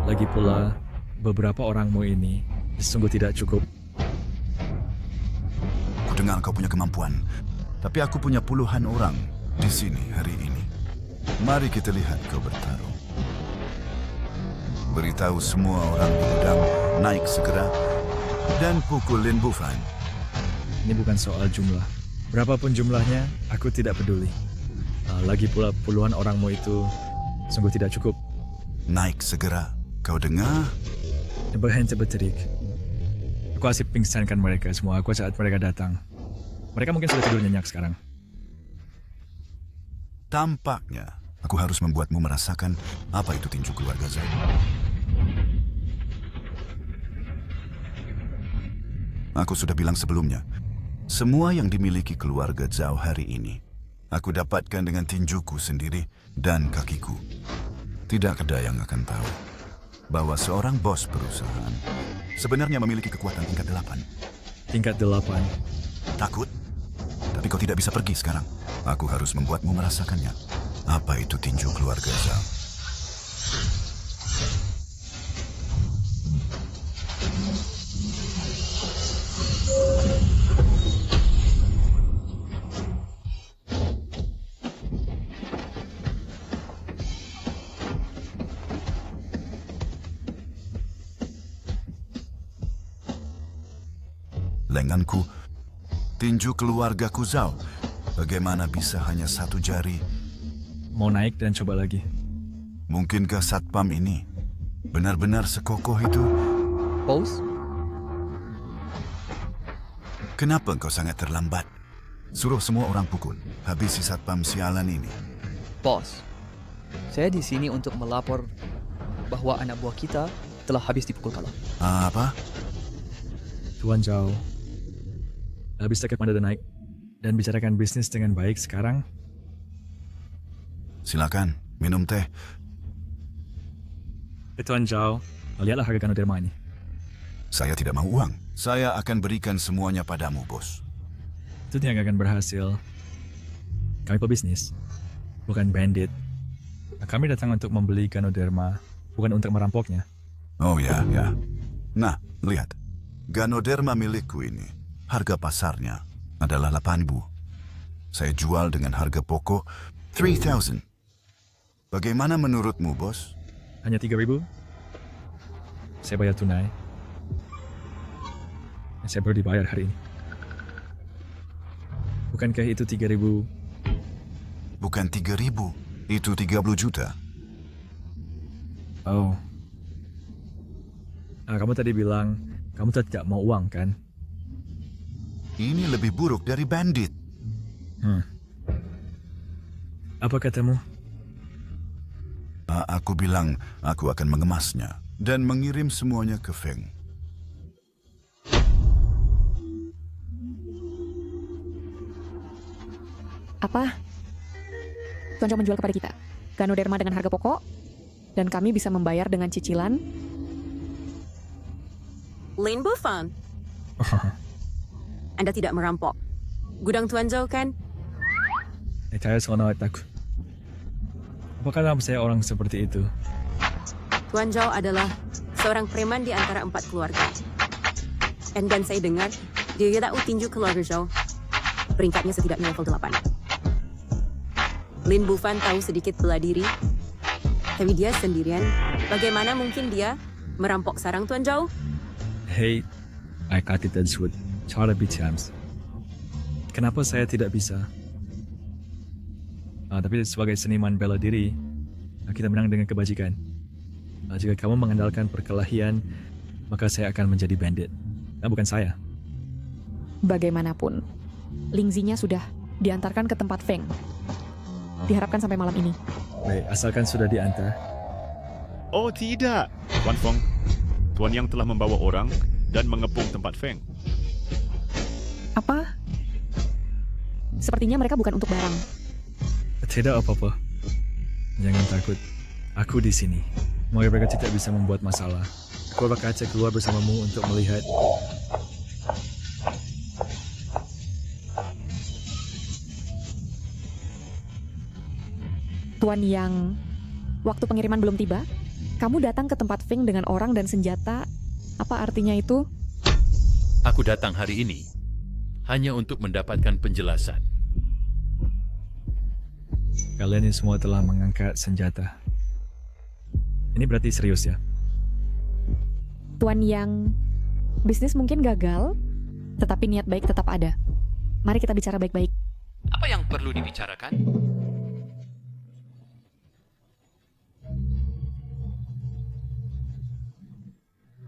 Lagi pula, beberapa orangmu ini sungguh tidak cukup. Aku dengar kau punya kemampuan, tapi aku punya puluhan orang di sini hari ini. Mari kita lihat kau bertarung. Beritahu semua orang di gudang naik segera dan pukul Lin Bufan. Ini bukan soal jumlah. Berapapun jumlahnya, aku tidak peduli. Lagi pula puluhan orangmu itu sungguh tidak cukup. Naik segera. Kau dengar? Berhenti berterik. Aku asyik pingsankan mereka semua saat mereka datang. Mereka mungkin sudah tidur nyenyak sekarang. Tampaknya aku harus membuatmu merasakan apa itu tinju keluarga Zhao. Aku sudah bilang sebelumnya, semua yang dimiliki keluarga Zhao hari ini, aku dapatkan dengan tinjuku sendiri dan kakiku. Tidak ada yang akan tahu bahwa seorang bos perusahaan sebenarnya memiliki kekuatan tingkat 8. Tingkat 8? Takut? Tapi kau tidak bisa pergi sekarang. Aku harus membuatmu merasakannya. Apa itu tinju keluarga Zhao? Lenganku, tinju keluargaku Zhao. Bagaimana bisa hanya satu jari? Mau naik dan coba lagi. Mungkinkah satpam ini benar-benar sekokoh itu? Bos? Kenapa kau sangat terlambat? Suruh semua orang pukul. Habisi satpam sialan ini. Bos, saya di sini untuk melapor bahwa anak buah kita telah habis dipukul kalah. Apa? Tuan Zhao, bisa ke Panda dan naik dan bicarakan bisnis dengan baik sekarang. Silakan, minum teh. Tuan Zhao, lihatlah harga Ganoderma ini. Saya tidak mau uang. Saya akan berikan semuanya padamu, bos. Itu tidak akan berhasil. Kami pebisnis, bukan bandit. Kami datang untuk membeli Ganoderma, bukan untuk merampoknya. Oh ya, ya. Nah, lihat. Ganoderma milikku ini, harga pasarnya adalah 8.000. Saya jual dengan harga pokok 3,000. Bagaimana menurutmu, bos? Hanya 3.000? Saya bayar tunai. Saya baru dibayar hari ini. Bukankah itu 3.000? Bukan 3.000, itu 30 juta. Oh. Kamu tadi bilang kamu tidak mau uang, kan? Ini lebih buruk dari bandit. Apa katamu? Aku bilang aku akan mengemasnya dan mengirim semuanya ke Feng. Apa? Tuan Zhao menjual kepada kita Ganoderma dengan harga pokok, dan kami bisa membayar dengan cicilan. Lin Bufan, Anda tidak merampok. Gudang Tuan Zhao kan? Saya sangat takut. Apakah nama saya orang seperti itu? Tuan Zhao adalah seorang preman di antara 4 keluarga. Dan saya dengar dia tahu tinju keluarga Zhao. Peringkatnya setidaknya level 8. Lin Bufan tahu sedikit bela diri, tapi dia sendirian. Bagaimana mungkin dia merampok sarang Tuan Zhao? Hey, I got it tersebut. Cara bicara. Kenapa saya tidak bisa? Tapi sebagai seniman bela diri, kita menang dengan kebajikan. Jika kamu mengandalkan perkelahian, maka saya akan menjadi bandit. Bukan saya. Bagaimanapun, Ling Zinya sudah diantarkan ke tempat Feng. Diharapkan sampai malam ini. Baik, asalkan sudah diantar. Oh tidak, Tuan Feng. Tuan yang telah membawa orang dan mengepung tempat Feng. Apa? Sepertinya mereka bukan untuk barang. Tidak apa-apa. Jangan takut. Aku di sini. Mereka tidak bisa membuat masalah. Aku bakal keluar bersamamu untuk melihat. Tuan yang waktu pengiriman belum tiba, Kamu datang ke tempat Feng dengan orang dan senjata. Apa artinya itu? Aku datang hari ini hanya untuk mendapatkan penjelasan. Kalian ini semua telah mengangkat senjata. Ini berarti serius ya? Tuan Yang, bisnis mungkin gagal, tetapi niat baik tetap ada. Mari kita bicara baik-baik. Apa yang perlu dibicarakan?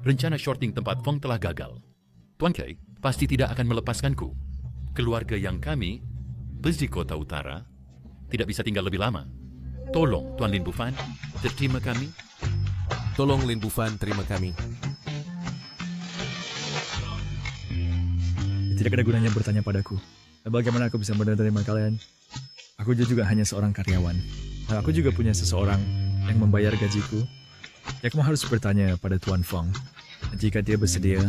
Rencana shorting tempat Feng telah gagal. Tuan Kei pasti tidak akan melepaskanku. Keluarga yang kami, Bezi Kota Utara, tidak bisa tinggal lebih lama. Tolong, Tuan Lin Bufan, terima kami. Tolong Lin Bufan, terima kami. Tidak ada gunanya bertanya padaku. Bagaimana aku bisa menerima kalian? Aku juga hanya seorang karyawan. Dan aku juga punya seseorang yang membayar gajiku. Ya, kamu harus bertanya pada Tuan Feng jika dia bersedia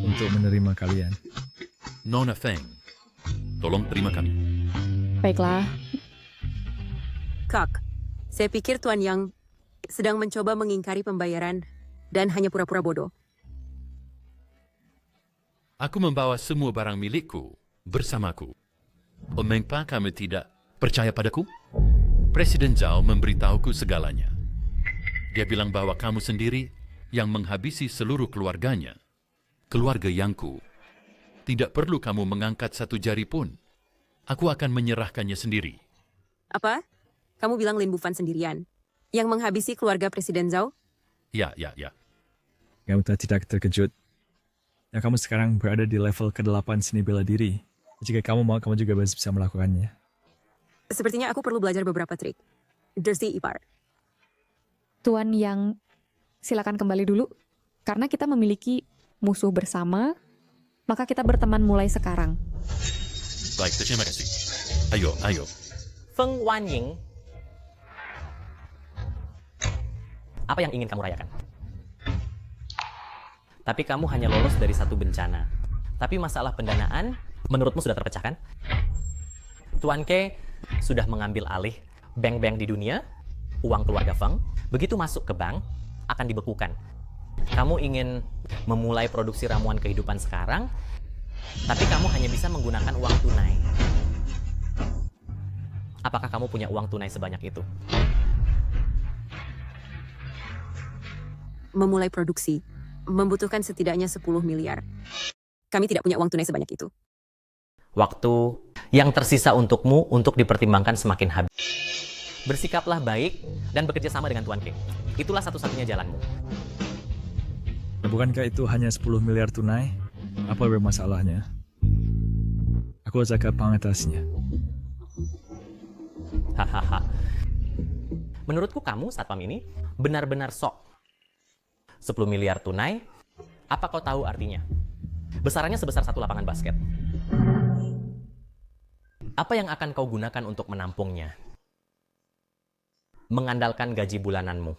untuk menerima kalian. Nona Feng, tolong terima kami. Baiklah. Kak, saya pikir Tuan Yang sedang mencoba mengingkari pembayaran dan hanya pura-pura bodoh. Aku membawa semua barang milikku bersamaku. Mengapa kamu tidak percaya padaku? Presiden Zhao memberitahuku segalanya. Dia bilang bahwa kamu sendiri yang menghabisi seluruh keluarganya. Keluarga Yangku. Tidak perlu kamu mengangkat satu jari pun. Aku akan menyerahkannya sendiri. Apa? Kamu bilang Lin Bufan sendirian yang menghabisi keluarga Presiden Zhao? Ya. Kamu tidak terkejut. Ya, kamu sekarang berada di level ke-8 seni bela diri. Jika kamu mau, kamu juga bisa melakukannya. Sepertinya aku perlu belajar beberapa trik. Dersi Ipar. Tuan Yang, silakan kembali dulu. Karena kita memiliki musuh bersama, maka kita berteman mulai sekarang. Baik, terima kasih. Ayo. Feng Wanying, apa yang ingin kamu rayakan? Tapi kamu hanya lolos dari satu bencana. Tapi masalah pendanaan, menurutmu sudah terpecahkan? Tuan Ke sudah mengambil alih bank-bank di dunia, uang keluarga Feng, begitu masuk ke bank, akan dibekukan. Kamu ingin memulai produksi ramuan kehidupan sekarang, tapi kamu hanya bisa menggunakan uang tunai. Apakah kamu punya uang tunai sebanyak itu? Memulai produksi membutuhkan setidaknya 10 miliar. Kami tidak punya uang tunai sebanyak itu. Waktu yang tersisa untukmu untuk dipertimbangkan semakin habis. Bersikaplah baik dan bekerja sama dengan Tuan Ke. Itulah satu-satunya jalanmu. Bukankah itu hanya 10 miliar tunai? Apa bermasalahnya? Aku akan pengatasnya. Hahaha. Menurutku kamu, Satpam ini, benar-benar sok. 10 miliar tunai, apa kau tahu artinya? Besarannya sebesar satu lapangan basket. Apa yang akan kau gunakan untuk menampungnya? Mengandalkan gaji bulananmu.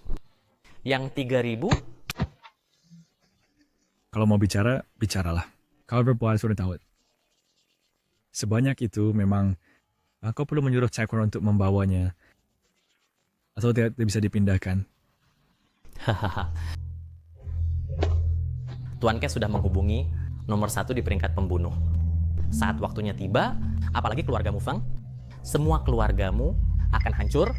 Yang 3.000? Kalau mau bicara, bicaralah. Kalau berbuat, sudah tahu. Sebanyak itu memang kau perlu menyuruh Cakra untuk membawanya. Atau tidak bisa dipindahkan. Hahaha. Tuan Ke sudah menghubungi nomor 1 di peringkat pembunuh. Saat waktunya tiba, apalagi keluargamu Feng, semua keluargamu akan hancur.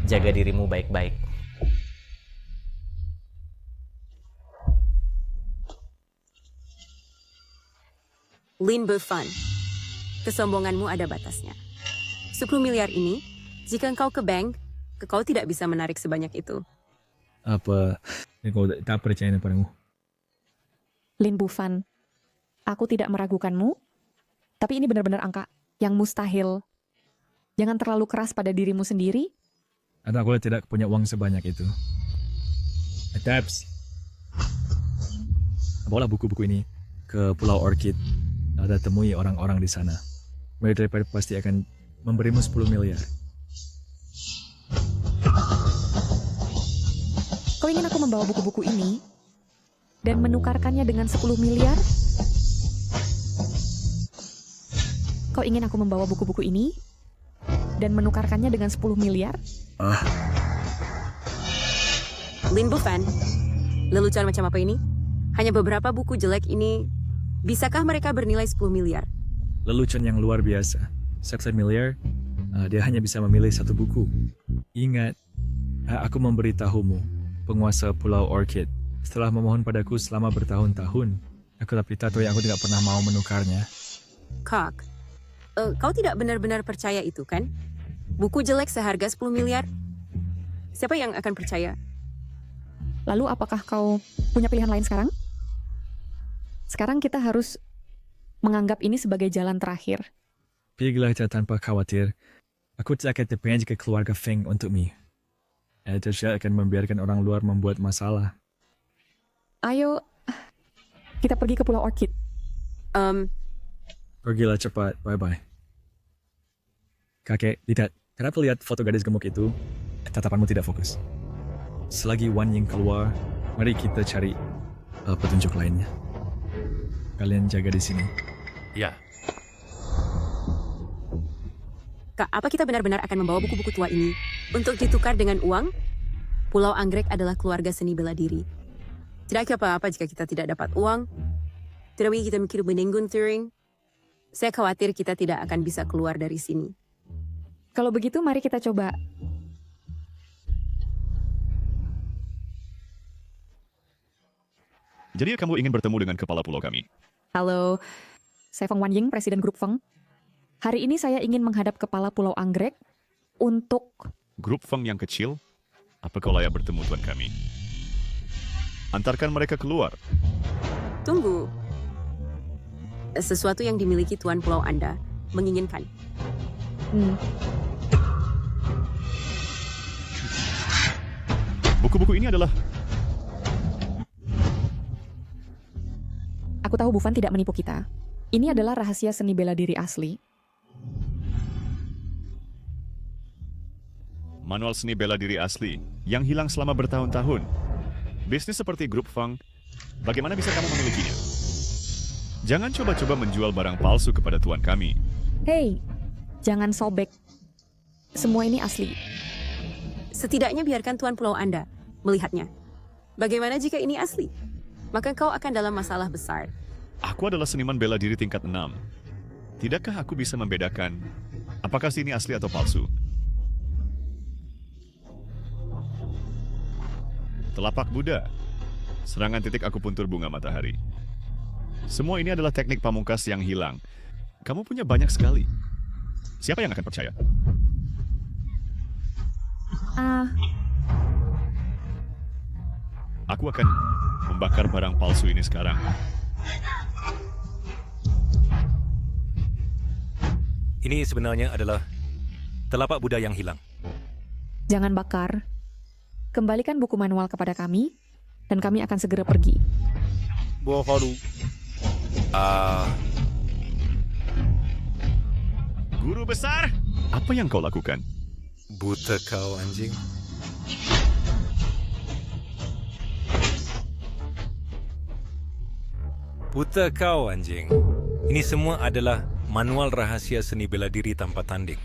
Jaga dirimu baik-baik. Lin Bufan, kesombonganmu ada batasnya. 10 miliar ini, jika engkau ke bank, kau tidak bisa menarik sebanyak itu. Apa yang kau tak percaya padamu? Lin Bufan, aku tidak meragukanmu, tapi ini benar-benar angka yang mustahil. Jangan terlalu keras pada dirimu sendiri. Atau aku tidak punya uang sebanyak itu. Tabs. Bawalah buku-buku ini ke Pulau Orchid. Ada temui orang-orang di sana. Mereka pasti akan memberimu 10 miliar. Kau ingin aku membawa buku-buku ini dan menukarkannya dengan 10 miliar? Kau ingin aku membawa buku-buku ini dan menukarkannya dengan 10 miliar? Lin Bufan, lelucon macam apa ini? Hanya beberapa buku jelek ini, bisakah mereka bernilai 10 miliar? Lelucon yang luar biasa. 10 miliar, dia hanya bisa memilih satu buku. Ingat, aku memberitahumu, penguasa Pulau Orchid, setelah memohon padaku selama bertahun-tahun, aku tapi tato yang aku tidak pernah mau menukarnya. Kak, kau tidak benar-benar percaya itu, kan? Buku jelek seharga 10 miliar? Siapa yang akan percaya? Lalu apakah kau punya pilihan lain sekarang? Sekarang kita harus menganggap ini sebagai jalan terakhir. Pergilah tanpa khawatir. Aku tidak akan terpengaruh jika keluarga Feng untuk mi. Saya akan membiarkan orang luar membuat masalah. Ayo, kita pergi ke Pulau Orchid. Pergilah cepat, bye-bye. Kakek, lihat. Kenapa lihat foto gadis gemuk itu? Tatapanmu tidak fokus. Selagi Wan Ying keluar, mari kita cari petunjuk lainnya. Kalian jaga di sini. Ya. Kak, apa kita benar-benar akan membawa buku-buku tua ini untuk ditukar dengan uang? Pulau Anggrek adalah keluarga seni bela diri. Tidak apa-apa jika kita tidak dapat uang. Tidak kita mikir menenggun touring. Saya khawatir kita tidak akan bisa keluar dari sini. Kalau begitu, mari kita coba. Jadi kamu ingin bertemu dengan kepala pulau kami? Halo, saya Feng Wanying, Presiden Grup Feng. Hari ini saya ingin menghadap kepala Pulau Anggrek untuk... Grup Feng yang kecil? Apa kau layak bertemu tuan kami? Antarkan mereka keluar. Tunggu. Sesuatu yang dimiliki tuan pulau Anda menginginkan. Buku-buku ini adalah... Aku tahu Bufan tidak menipu kita. Ini adalah rahasia seni bela diri asli. Manual seni bela diri asli yang hilang selama bertahun-tahun. Bisnis seperti Grup Feng, bagaimana bisa kamu memilikinya? Jangan coba-coba menjual barang palsu kepada tuan kami. Hei, jangan sobek. Semua ini asli. Setidaknya biarkan tuan pulau Anda melihatnya. Bagaimana jika ini asli? Maka kau akan dalam masalah besar. Aku adalah seniman bela diri tingkat 6. Tidakkah aku bisa membedakan apakah ini asli atau palsu? Telapak Buddha, serangan titik akupuntur bunga matahari. Semua ini adalah teknik pamungkas yang hilang. Kamu punya banyak sekali. Siapa yang akan percaya? Aku akan membakar barang palsu ini sekarang. Ini sebenarnya adalah telapak Buddha yang hilang. Jangan bakar. Kembalikan buku manual kepada kami, dan kami akan segera pergi. Guru besar, apa yang kau lakukan? Buta kau, anjing. Buta kau, anjing. Ini semua adalah manual rahasia seni bela diri tanpa tanding.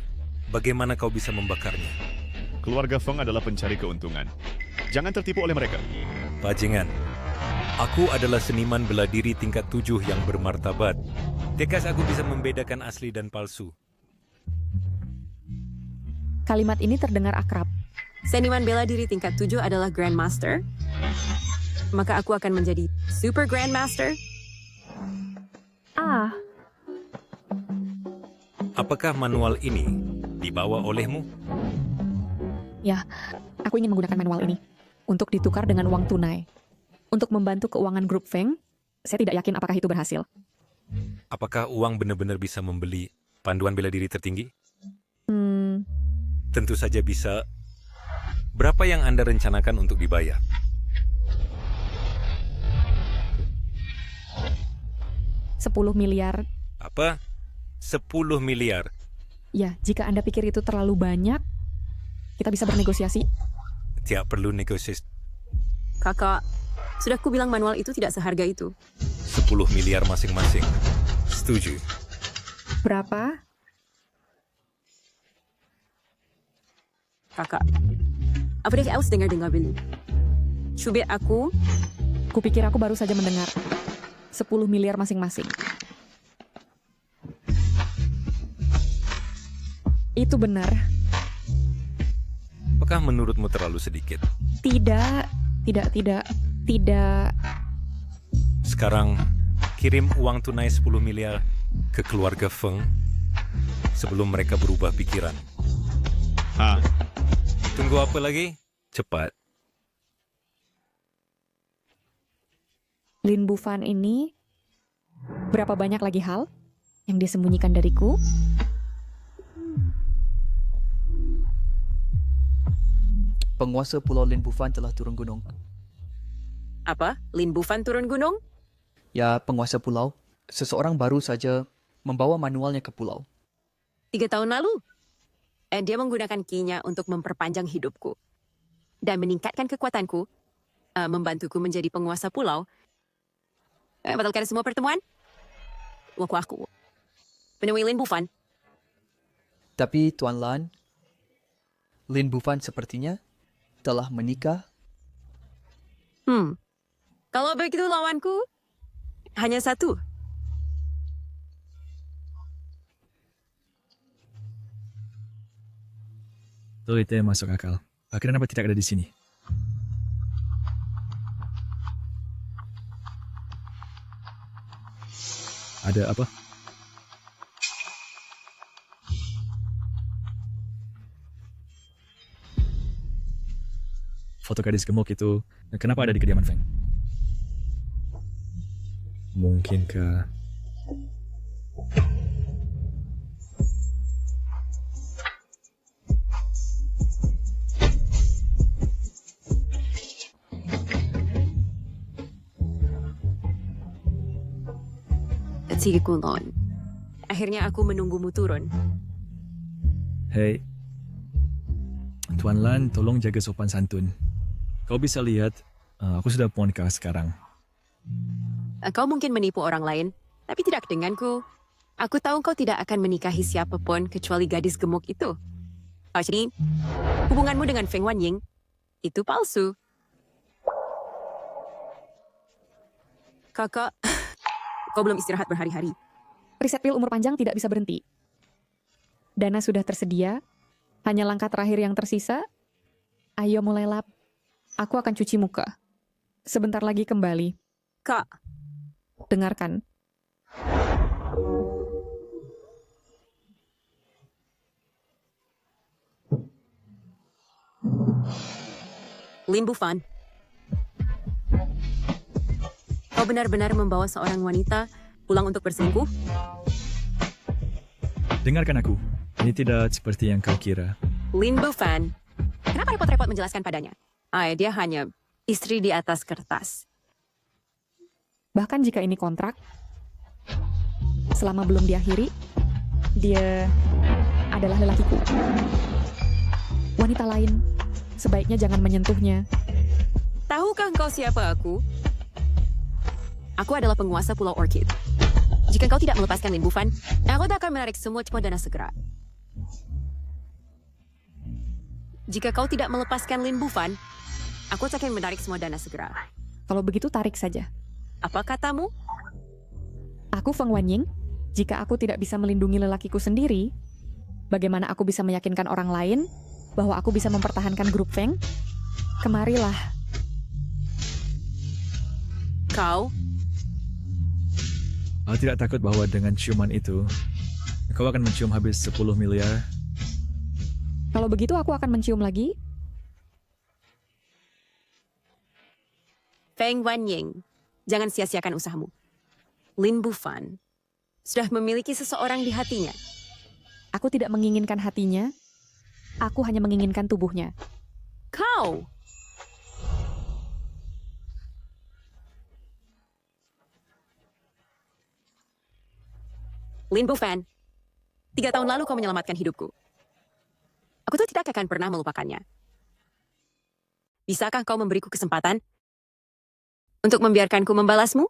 Bagaimana kau bisa membakarnya? Keluarga Feng adalah pencari keuntungan. Jangan tertipu oleh mereka. Bajingan, aku adalah seniman bela diri tingkat 7 yang bermartabat. Tekas aku bisa membedakan asli dan palsu. Kalimat ini terdengar akrab. Seniman bela diri tingkat 7 adalah Grandmaster. Maka aku akan menjadi Super Grandmaster. Apakah manual ini dibawa olehmu? Ya, aku ingin menggunakan manual ini untuk ditukar dengan uang tunai. Untuk membantu keuangan Grup Feng, saya tidak yakin apakah itu berhasil. Apakah uang benar-benar bisa membeli panduan bela diri tertinggi? Tentu saja bisa. Berapa yang Anda rencanakan untuk dibayar? $10 miliar. Apa? 10 miliar? Ya, jika Anda pikir itu terlalu banyak, kita bisa bernegosiasi. Tidak perlu negosiasi. Kakak, sudah ku bilang manual itu tidak seharga itu. 10 miliar masing-masing. Setuju. Berapa? Kakak, apa dia harus dengar dulu? Cubit aku. Kupikir aku baru saja mendengar 10 miliar masing-masing. Itu benar. Apakah menurutmu terlalu sedikit? Tidak. Sekarang kirim uang tunai 10 miliar ke keluarga Feng sebelum mereka berubah pikiran. Tunggu apa lagi? Cepat. Lin Bufan ini berapa banyak lagi hal yang disembunyikan dariku? Penguasa Pulau Lin Bufan telah turun gunung. Apa? Lin Bufan turun gunung? Ya, penguasa pulau. Seseorang baru saja membawa manualnya ke pulau. 3 tahun lalu. Dan dia menggunakan kinya untuk memperpanjang hidupku. Dan meningkatkan kekuatanku. Membantuku menjadi penguasa pulau. Batalkan semua pertemuan. Aku. Menemui Lin Bufan. Tapi Tuan Lan, Lin Bufan sepertinya telah menikah. Kalau begitu lawanku hanya satu. Tuh, itu yang masuk akal. Kenapa tidak ada di sini? Ada apa? Foto gadis gemuk itu, kenapa ada di kediaman Feng? Mungkinkah... Sige Kulon. Akhirnya aku menunggumu turun. Hei, Tuan Lan, tolong jaga sopan santun. Kau bisa lihat, aku sudah ponkah sekarang. Kau mungkin menipu orang lain, tapi tidak denganku. Aku tahu kau tidak akan menikahi siapapun kecuali gadis gemuk itu. Jadi, hubunganmu dengan Feng Wanying itu palsu. Kakak, kau belum istirahat berhari-hari. Riset pil umur panjang tidak bisa berhenti. Dana sudah tersedia, hanya langkah terakhir yang tersisa. Ayo mulai lap. Aku akan cuci muka. Sebentar lagi kembali. Kak. Dengarkan. Lin Bufan. Kau benar-benar membawa seorang wanita pulang untuk berselingkuh? Dengarkan aku. Ini tidak seperti yang kau kira. Lin Bufan. Kenapa repot-repot menjelaskan padanya? Dia hanya istri di atas kertas. Bahkan jika ini kontrak, selama belum diakhiri, dia adalah lelakiku. Wanita lain, sebaiknya jangan menyentuhnya. Tahukah engkau siapa aku? Aku adalah penguasa Pulau Orchid. Jika kau tidak melepaskan Lin Bufan, aku tak akan menarik semua dana segera. Jika kau tidak melepaskan Lin Bufan, aku akan menarik semua dana segera. Kalau begitu tarik saja. Apa katamu? Aku Feng Wanying. Jika aku tidak bisa melindungi lelakiku sendiri, bagaimana aku bisa meyakinkan orang lain bahwa aku bisa mempertahankan grup Feng? Kemarilah. Kau? Aku tidak takut bahwa dengan ciuman itu, kau akan mencium habis 10 miliar. Kalau begitu aku akan mencium lagi. Feng Wanying, jangan sia-siakan usahamu. Lin Bufan sudah memiliki seseorang di hatinya. Aku tidak menginginkan hatinya, aku hanya menginginkan tubuhnya. Kau? Lin Bufan, 3 tahun lalu kau menyelamatkan hidupku. Aku tuh tidak akan pernah melupakannya. Bisakah kau memberiku kesempatan untuk membiarkanku membalasmu?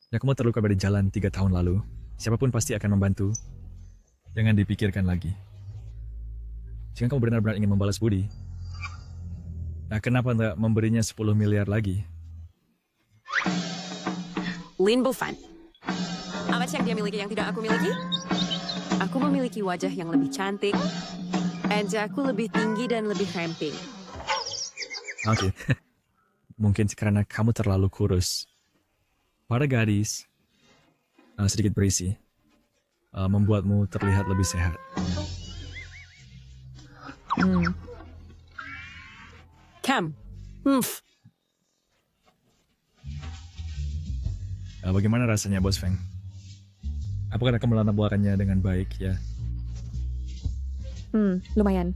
Ya, kamu terluka dari jalan 3 tahun lalu. Siapapun pasti akan membantu. Jangan dipikirkan lagi. jika kamu benar-benar ingin membalas budi, nah kenapa tidak memberinya 10 miliar lagi? Lin Bufan. Apa yang dia miliki yang tidak aku miliki? Aku memiliki wajah yang lebih cantik, wajahku lebih tinggi dan lebih ramping. Oke. Mungkin karena kamu terlalu kurus. Para gadis, sedikit berisi, membuatmu terlihat lebih sehat. Cam. Bagaimana rasanya, Bos Feng? Apakah kamu melakukannya dengan baik, ya? Lumayan.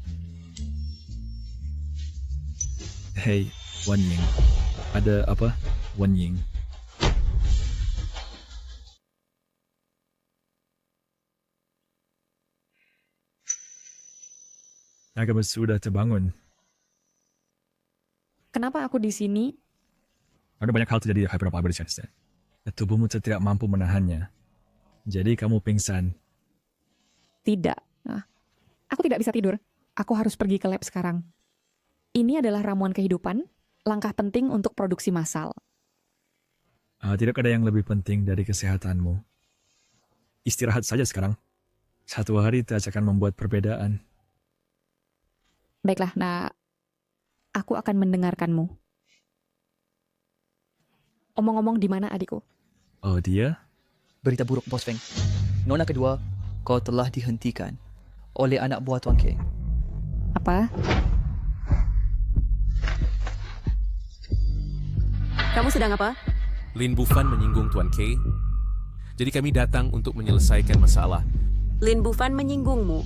Hey, Wan Ying. Ada apa, Wan Ying? Kamu sudah terbangun. Kenapa aku di sini? Ada banyak hal terjadi di Hyperpolarization. Tubuhmu tidak mampu menahannya. Jadi kamu pingsan. Tidak. Nah, aku tidak bisa tidur. Aku harus pergi ke lab sekarang. Ini adalah ramuan kehidupan, langkah penting untuk produksi massal. Tidak ada yang lebih penting dari kesehatanmu. Istirahat saja sekarang. 1 hari tidak akan membuat perbedaan. Baiklah, nah, aku akan mendengarkanmu. Omong-omong, di mana adikku? Oh, dia? Berita buruk, Bos Feng. Nona kedua, kau telah dihentikan oleh anak buah Tuan K. Apa? Kamu sedang apa? Lin Bufan menyinggung Tuan K. Jadi kami datang untuk menyelesaikan masalah. Lin Bufan menyinggungmu.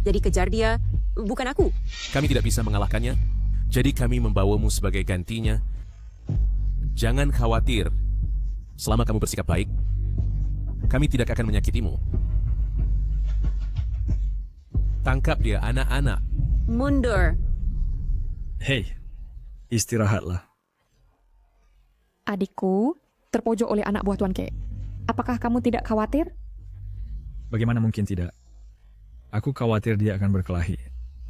Jadi kejar dia, bukan aku. Kami tidak bisa mengalahkannya. Jadi kami membawamu sebagai gantinya. Jangan khawatir. Selama kamu bersikap baik, kami tidak akan menyakitimu. Tangkap dia, anak-anak. Mundur. Hei, istirahatlah. Adikku terpojok oleh anak buah Tuan K. Apakah kamu tidak khawatir? Bagaimana mungkin tidak? Aku khawatir dia akan berkelahi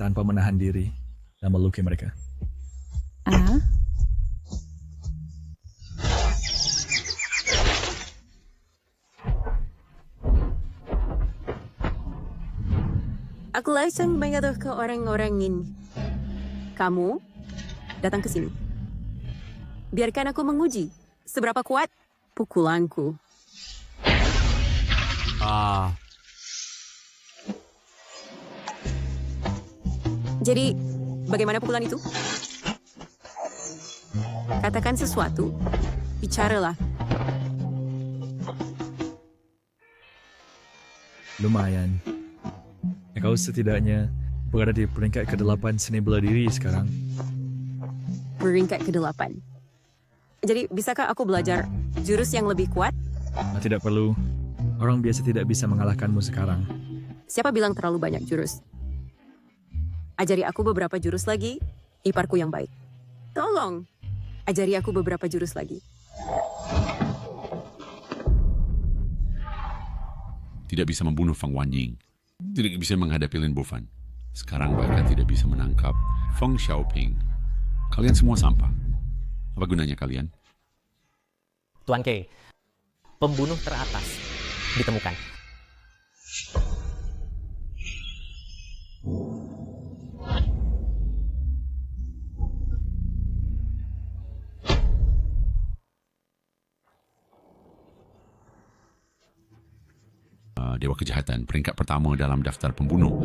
tanpa menahan diri dan melukai mereka. Aku langsung mengatur ke orang-orang ini. Kamu datang ke sini. Biarkan aku menguji seberapa kuat pukulanku. Jadi, bagaimana pukulan itu? Katakan sesuatu. Bicaralah. Lumayan. Kau setidaknya berada di peringkat ke-8 seni bela diri sekarang. Peringkat ke-8. Jadi, bisakah aku belajar jurus yang lebih kuat? Tidak perlu. Orang biasa tidak bisa mengalahkanmu sekarang. Siapa bilang terlalu banyak jurus? Ajari aku beberapa jurus lagi, iparku yang baik. Tolong, ajari aku beberapa jurus lagi. Tidak bisa membunuh Feng Wanying. Tidak bisa menghadapi Lin Bufan. Sekarang bahkan tidak bisa menangkap Feng Xiaoping. Kalian semua sampah. Apa gunanya kalian? Tuan K, pembunuh teratas ditemukan. Dewa Kejahatan, peringkat pertama dalam daftar pembunuh.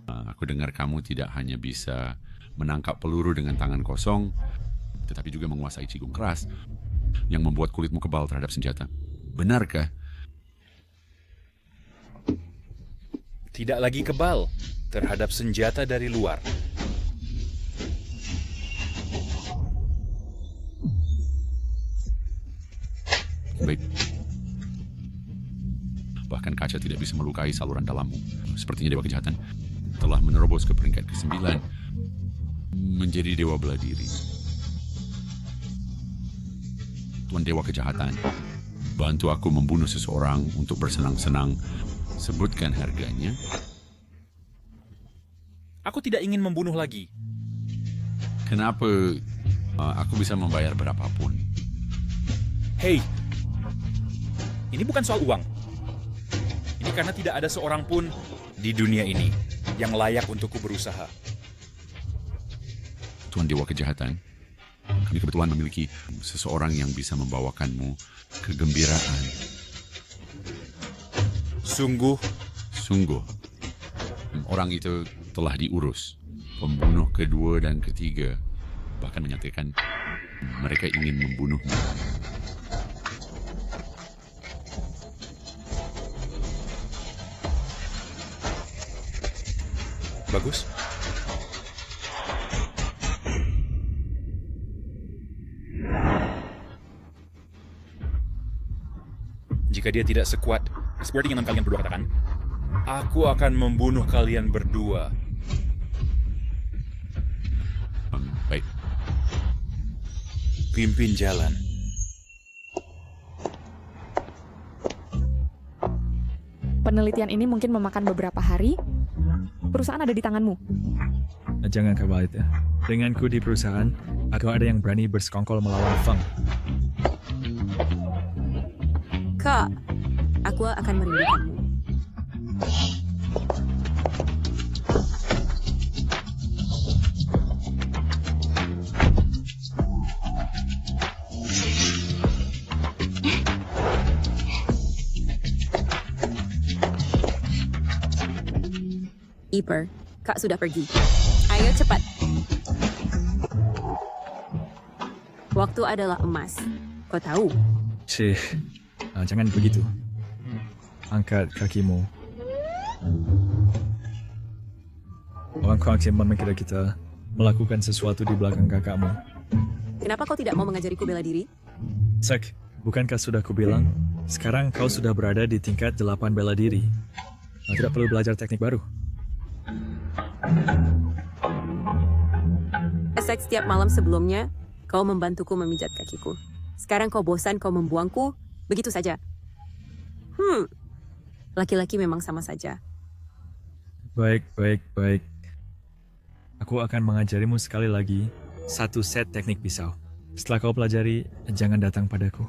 Aku dengar kamu tidak hanya bisa menangkap peluru dengan tangan kosong, tetapi juga menguasai cigung keras yang membuat kulitmu kebal terhadap senjata. Benarkah? Tidak lagi kebal terhadap senjata dari luar. Baik. Bahkan kaca tidak bisa melukai saluran dalammu. Sepertinya Dewa Kejahatan telah menerobos ke peringkat ke-9 menjadi Dewa Bela Diri. Tuan Dewa Kejahatan, bantu aku membunuh seseorang untuk bersenang-senang Sebutkan harganya. Aku tidak ingin membunuh lagi. Kenapa aku bisa membayar berapapun? Hei, ini bukan soal uang. Ini karena tidak ada seorang pun di dunia ini yang layak untukku berusaha. Tuan Dewa Kejahatan, kami kebetulan memiliki seseorang yang bisa membawakanmu kegembiraan. Sungguh? Sungguh. Orang itu telah diurus. Pembunuh kedua dan ketiga bahkan menyatakan mereka ingin membunuhmu. Bagus. Jika dia tidak sekuat seperti yang kalian berdua katakan, aku akan membunuh kalian berdua. Baik. Pimpin jalan. Penelitian ini mungkin memakan beberapa hari. Perusahaan ada di tanganmu. Jangan khawatir ya. Denganku di perusahaan, aku ada yang berani bersekongkol melawan Feng. Kak, aku akan merindukanmu. Iper, Kak sudah pergi. Ayo cepat. Waktu adalah emas. Kau tahu? Cih, jangan begitu. Angkat kakimu. Orang Kwangsim mengira kita melakukan sesuatu di belakang kakakmu. Kenapa kau tidak mau mengajariku bela diri? Sek, bukankah sudah kubilang? Sekarang kau sudah berada di tingkat 8 bela diri. Tidak perlu belajar teknik baru. Setiap malam sebelumnya, kau membantuku memijat kakiku. Sekarang kau bosan, kau membuangku, begitu saja. Laki-laki memang sama saja. Baik. Aku akan mengajarimu sekali lagi satu set teknik pisau. Setelah kau pelajari, jangan datang padaku.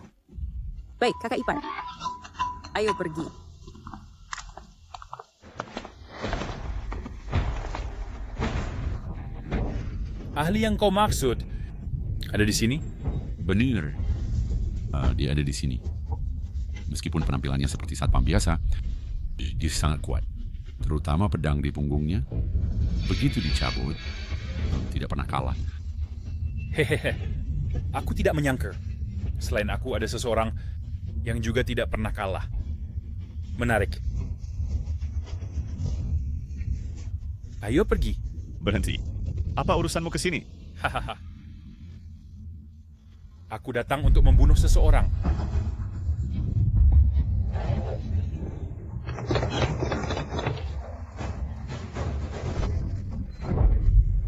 Baik, kakak ipar. Ayo pergi. Ahli yang kau maksud ada di sini? Benar. Dia ada di sini. Meskipun penampilannya seperti satpam biasa, dia sangat kuat. Terutama pedang di punggungnya. Begitu dicabut, tidak pernah kalah. Hehehe. Aku tidak menyangka. Selain aku ada seseorang yang juga tidak pernah kalah. Menarik. Ayo pergi. Berhenti. Apa urusanmu ke sini? Hahaha. Aku datang untuk membunuh seseorang.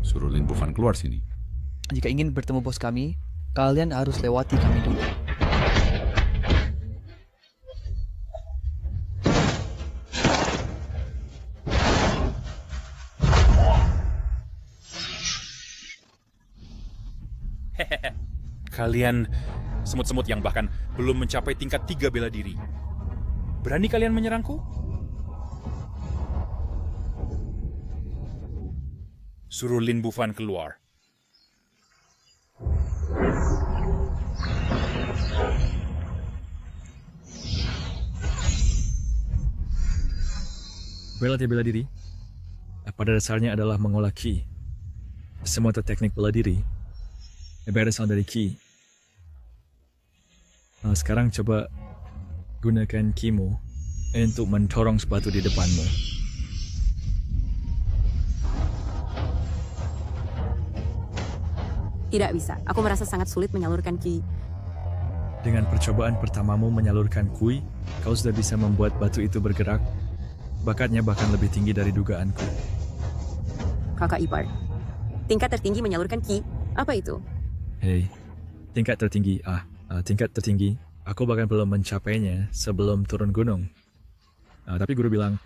Suruh Lin Bufan keluar sini. Jika ingin bertemu bos kami, kalian harus lewati kami dulu. Kalian semut-semut yang bahkan belum mencapai tingkat 3 bela diri. Berani kalian menyerangku? Suruh Lin Bufan keluar. Bela diri pada dasarnya adalah mengolah ki. Semua teknik bela diri berasal dari ki. Sekarang coba gunakan kimu untuk mendorong sepatu di depanmu. Tidak bisa. Aku merasa sangat sulit menyalurkan ki. Dengan percobaan pertamamu menyalurkan kui, kau sudah bisa membuat batu itu bergerak. Bakatnya bahkan lebih tinggi dari dugaanku. Kakak ipar, tingkat tertinggi menyalurkan ki. Apa itu? Hei, tingkat tertinggi. Tingkat tertinggi. Aku bahkan belum mencapainya sebelum turun gunung. Tapi guru bilang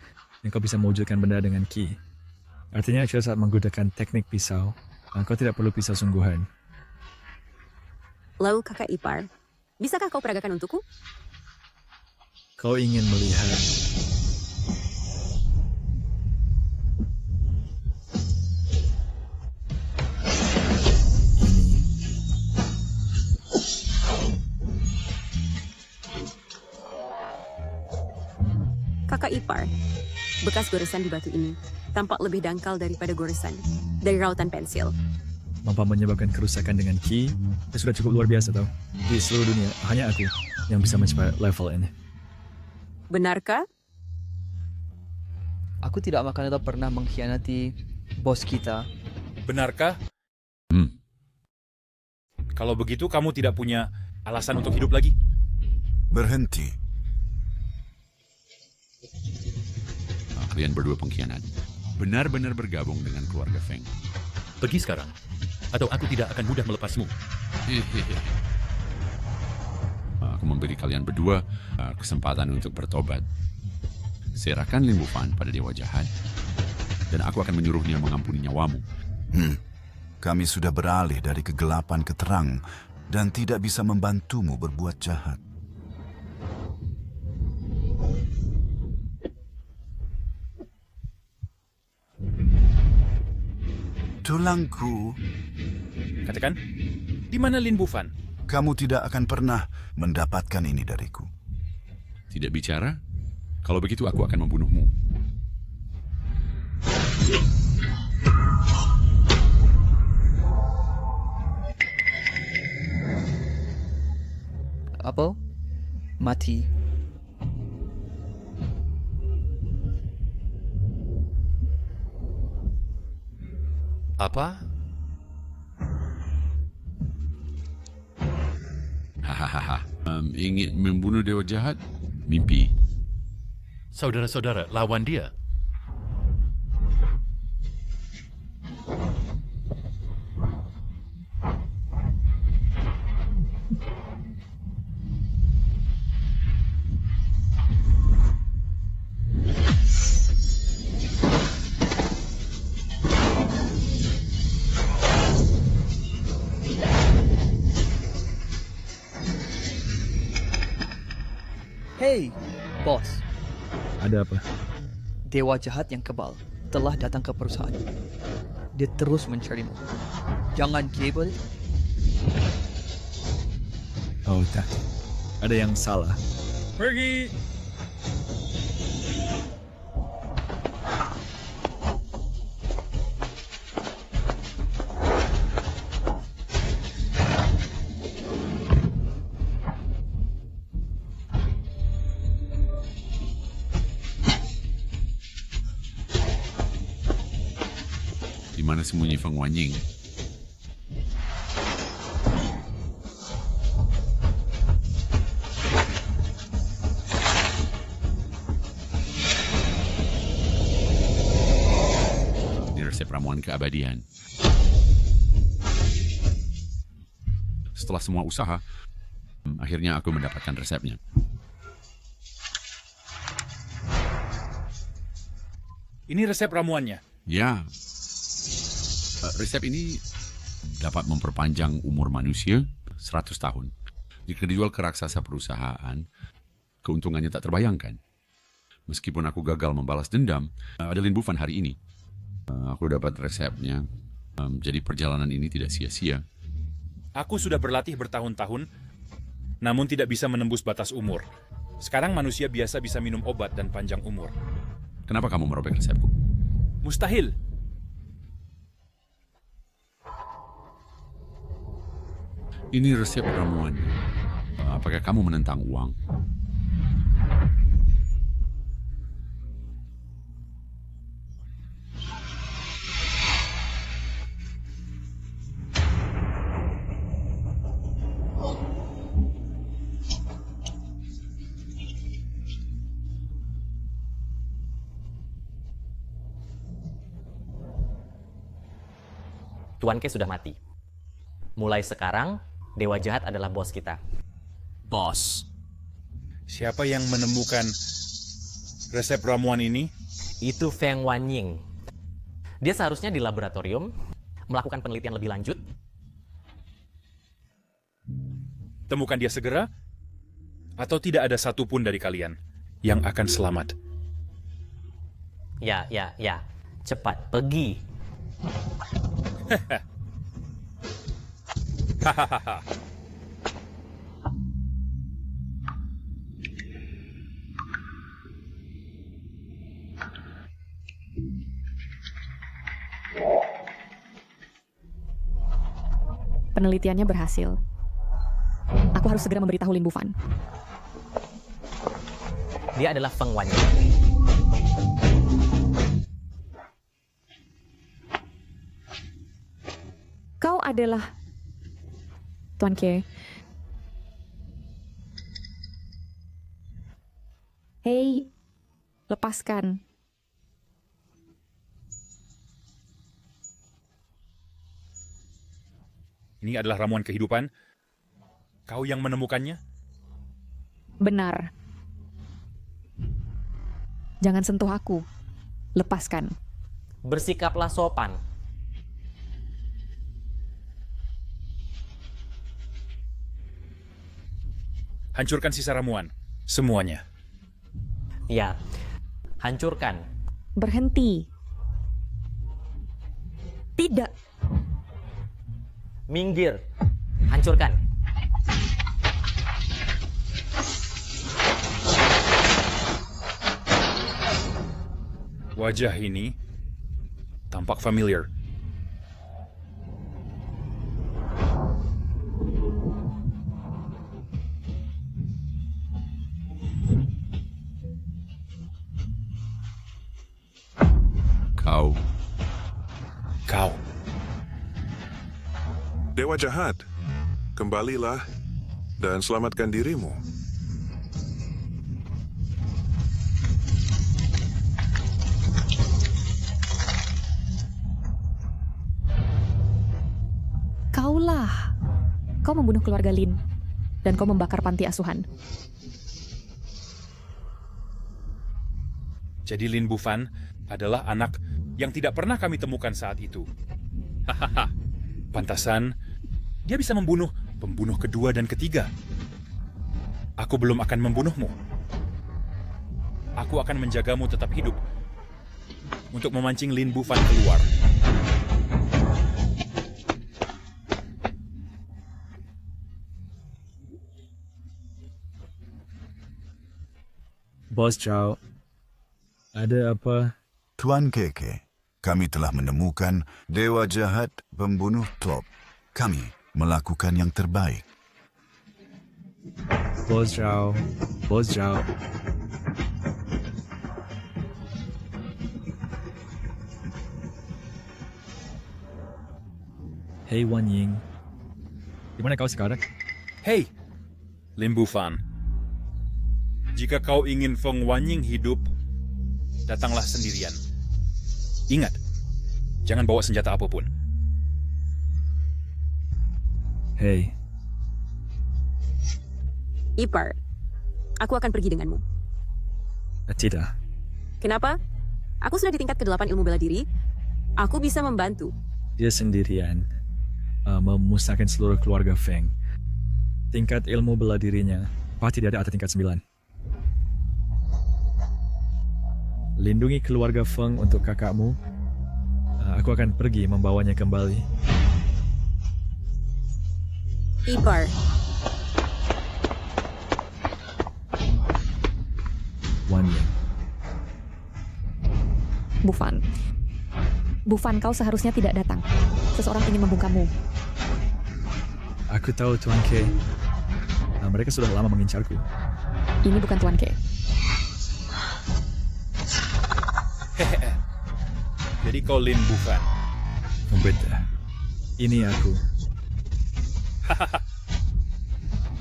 yang kau bisa mewujudkan benda dengan ki. Artinya saat menggunakan teknik pisau, kau tidak perlu pisau sungguhan. Lalu kakak ipar, bisakah kau peragakan untukku? Kau ingin melihat Kakak ipar, bekas goresan di batu ini tampak lebih dangkal daripada goresan dari rautan pensil. mampu menyebabkan kerusakan dengan ki, sudah cukup luar biasa tau. Di seluruh dunia, hanya aku yang bisa mencapai level ini. Benarkah? Aku tidak akan tetap pernah mengkhianati bos kita. Benarkah? Kalau begitu kamu tidak punya alasan untuk hidup lagi? Berhenti. Kalian berdua pengkhianat. Benar-benar bergabung dengan keluarga Feng. Pergi sekarang, atau aku tidak akan mudah melepasmu. Aku memberi kalian berdua kesempatan untuk bertobat. Serahkan Lin Bufan pada Dewa Jahat, dan aku akan menyuruhnya mengampuni nyawamu. Kami sudah beralih dari kegelapan ke terang dan tidak bisa membantumu berbuat jahat. Tulangku. Katakan, di mana Lin Bufan? Kamu tidak akan pernah mendapatkan ini dariku. Tidak bicara? Kalau begitu aku akan membunuhmu. Apa? Mati. Apa? Hahaha. Ingin membunuh Dewa Jahat? Mimpi. Saudara-saudara, lawan dia. Hey, bos. Ada apa? Dewa Jahat yang kebal telah datang ke perusahaan. Dia terus mencarimu. Jangan kabel. Oh, tak. Ada yang salah. Pergi! Di mana sembunyi Feng Wanying? Ini resep ramuan keabadian. Setelah semua usaha, akhirnya aku mendapatkan resepnya. Ini resep ramuannya. Ya, resep ini dapat memperpanjang umur manusia 100 tahun. Jika dijual ke raksasa perusahaan, keuntungannya tak terbayangkan. Meskipun aku gagal membalas dendam, ada Lin Bufan hari ini. Aku dapat resepnya, jadi perjalanan ini tidak sia-sia. Aku sudah berlatih bertahun-tahun, namun tidak bisa menembus batas umur. Sekarang manusia biasa bisa minum obat dan panjang umur. Kenapa kamu merobek resepku? Mustahil. Ini resep ramuan. Apakah kamu menentang uang? Tuan Ke sudah mati. Mulai sekarang, Dewa Jahat adalah bos kita. Bos. Siapa yang menemukan resep ramuan ini? Itu Feng Wanying. Dia seharusnya di laboratorium melakukan penelitian lebih lanjut. Temukan dia segera, atau tidak ada satupun dari kalian yang akan selamat. Ya. Cepat pergi. Hahaha. Penelitiannya berhasil. Aku harus segera memberitahu Lin Bufan. Dia adalah Feng Wanying. Kau adalah Tuan Ke. Hei, lepaskan. Ini adalah ramuan kehidupan. Kau yang menemukannya? Benar. Jangan sentuh aku. Lepaskan. Bersikaplah sopan. Hancurkan sisa ramuan. Semuanya. Ya, hancurkan. Berhenti. Tidak. Minggir. Hancurkan. Wajah ini tampak familiar. Kau. Dewa jahat, kembalilah dan selamatkan dirimu. Kaulah. Kau membunuh keluarga Lin. Dan kau membakar panti asuhan. Jadi Lin Bufan adalah anak yang tidak pernah kami temukan saat itu. Hahaha. Pantasan, dia bisa membunuh pembunuh kedua dan ketiga. Aku belum akan membunuhmu. Aku akan menjagamu tetap hidup untuk memancing Lin Bufan keluar. Bos Chow, ada apa? Tuan Keke, kami telah menemukan dewa jahat pembunuh top. Kami melakukan yang terbaik. Bos Chow. Hei Wanying, di mana kau sekarang? Hei, Lin Bufan. Jika kau ingin Feng Wanying hidup, datanglah sendirian. Ingat, jangan bawa senjata apapun. Hei. Ipar, aku akan pergi denganmu. Tidak. Kenapa? Aku sudah di tingkat ke-8 ilmu bela diri. Aku bisa membantu. Dia sendirian memusnahkan seluruh keluarga Feng. Tingkat ilmu bela dirinya pasti tidak ada atas tingkat 9. Lindungi keluarga Feng untuk kakakmu. Aku akan pergi membawanya kembali. Ipar. Wanying. Bufan, kau seharusnya tidak datang. Seseorang ingin membungkammu. Aku tahu Tuan Ke. Mereka sudah lama mengincarku. Ini bukan Tuan Ke. Jadi kau Lin Bufan. Beda. Ini aku.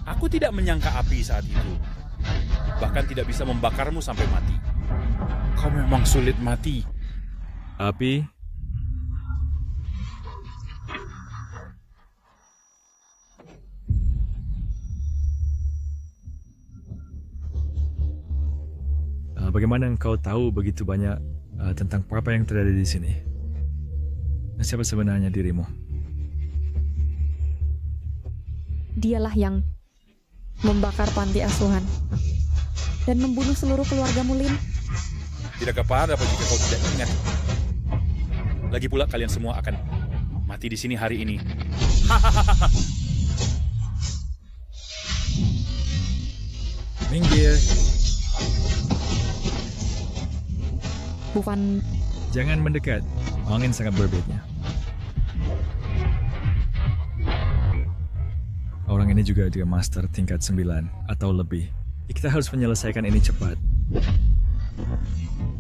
Aku tidak menyangka api saat itu. Bahkan tidak bisa membakarmu sampai mati. Kau memang sulit mati. Api? Bagaimana engkau tahu begitu banyak tentang papa yang terjadi di sini? Siapa sebenarnya dirimu? Dialah yang membakar panti asuhan dan membunuh seluruh keluargamu, Lin. Tidak apa-apa jika kau tidak ingat. Lagi pula kalian semua akan mati di sini hari ini. Minggir. Bufan, Jangan mendekat. Angin sangat berbeda. Orang ini juga dia master tingkat 9 atau lebih. Kita harus menyelesaikan ini cepat.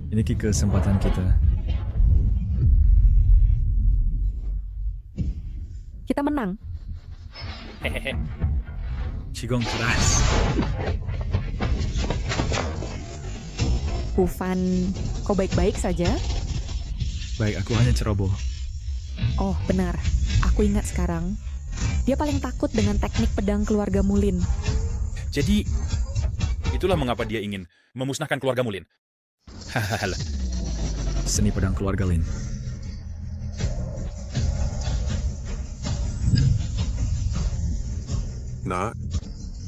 Ini kesempatan kita. kita menang. Hehehe. Qigong keras. Bufan, kau baik-baik saja? Baik, aku hanya ceroboh. Oh, benar. Aku ingat sekarang. Dia paling takut dengan teknik pedang keluarga Mulin. Jadi, itulah mengapa dia ingin memusnahkan keluarga Mulin. Hahaha. Seni pedang keluarga Lin. Nak,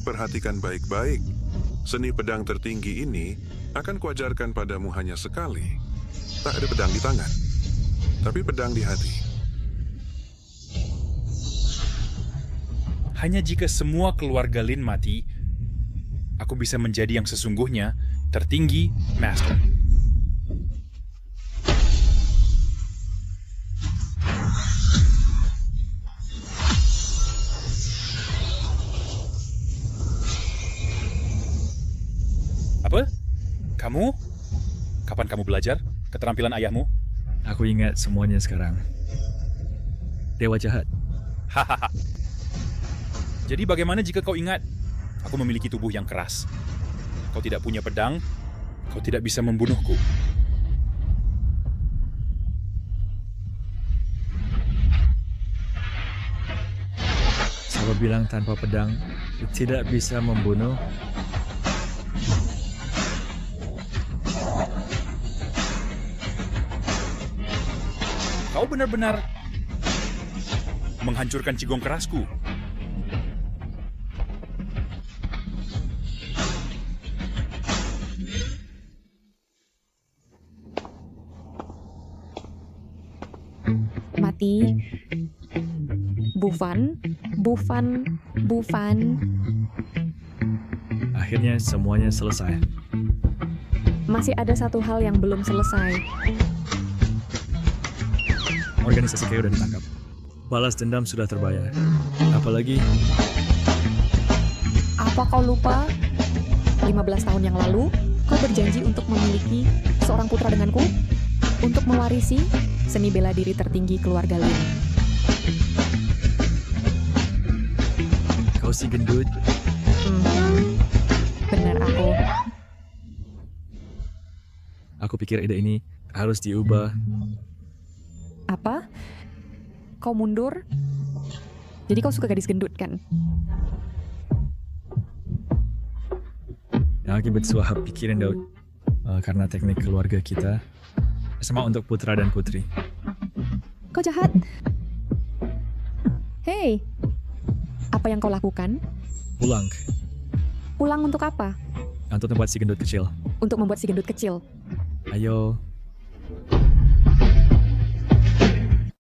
perhatikan baik-baik. Seni pedang tertinggi ini akan kuajarkan padamu hanya sekali. Tak ada pedang di tangan, tapi pedang di hati. Hanya jika semua keluarga Lin mati, aku bisa menjadi yang sesungguhnya tertinggi Master. Apa? Kamu? Kapan kamu belajar keterampilan ayahmu? Aku ingat semuanya sekarang. Dewa jahat. Hahaha. Jadi bagaimana jika kau ingat, aku memiliki tubuh yang keras. Kau tidak punya pedang, kau tidak bisa membunuhku. Siapa bilang tanpa pedang tidak bisa membunuh? Kau benar-benar menghancurkan Qigong kerasku. Mati. Bufan. Akhirnya semuanya selesai. Masih ada satu hal yang belum selesai. Organisasi Keo sudah ditangkap. Balas dendam sudah terbayar. Apalagi... Apa kau lupa? 15 tahun yang lalu, kau berjanji untuk memiliki seorang putra denganku, untuk mewarisi seni bela diri tertinggi keluarga Lin. Kau si gendut. Benar aku. Aku pikir ide ini harus diubah. Apa? Kau mundur? Jadi kau suka gadis gendut kan? Akibat suahab pikiran Daud. Karena teknik keluarga kita sama untuk putra dan putri. Kau jahat. Hei, apa yang kau lakukan? Pulang. Pulang untuk apa? Untuk membuat si gendut kecil. Untuk membuat si gendut kecil. Ayo,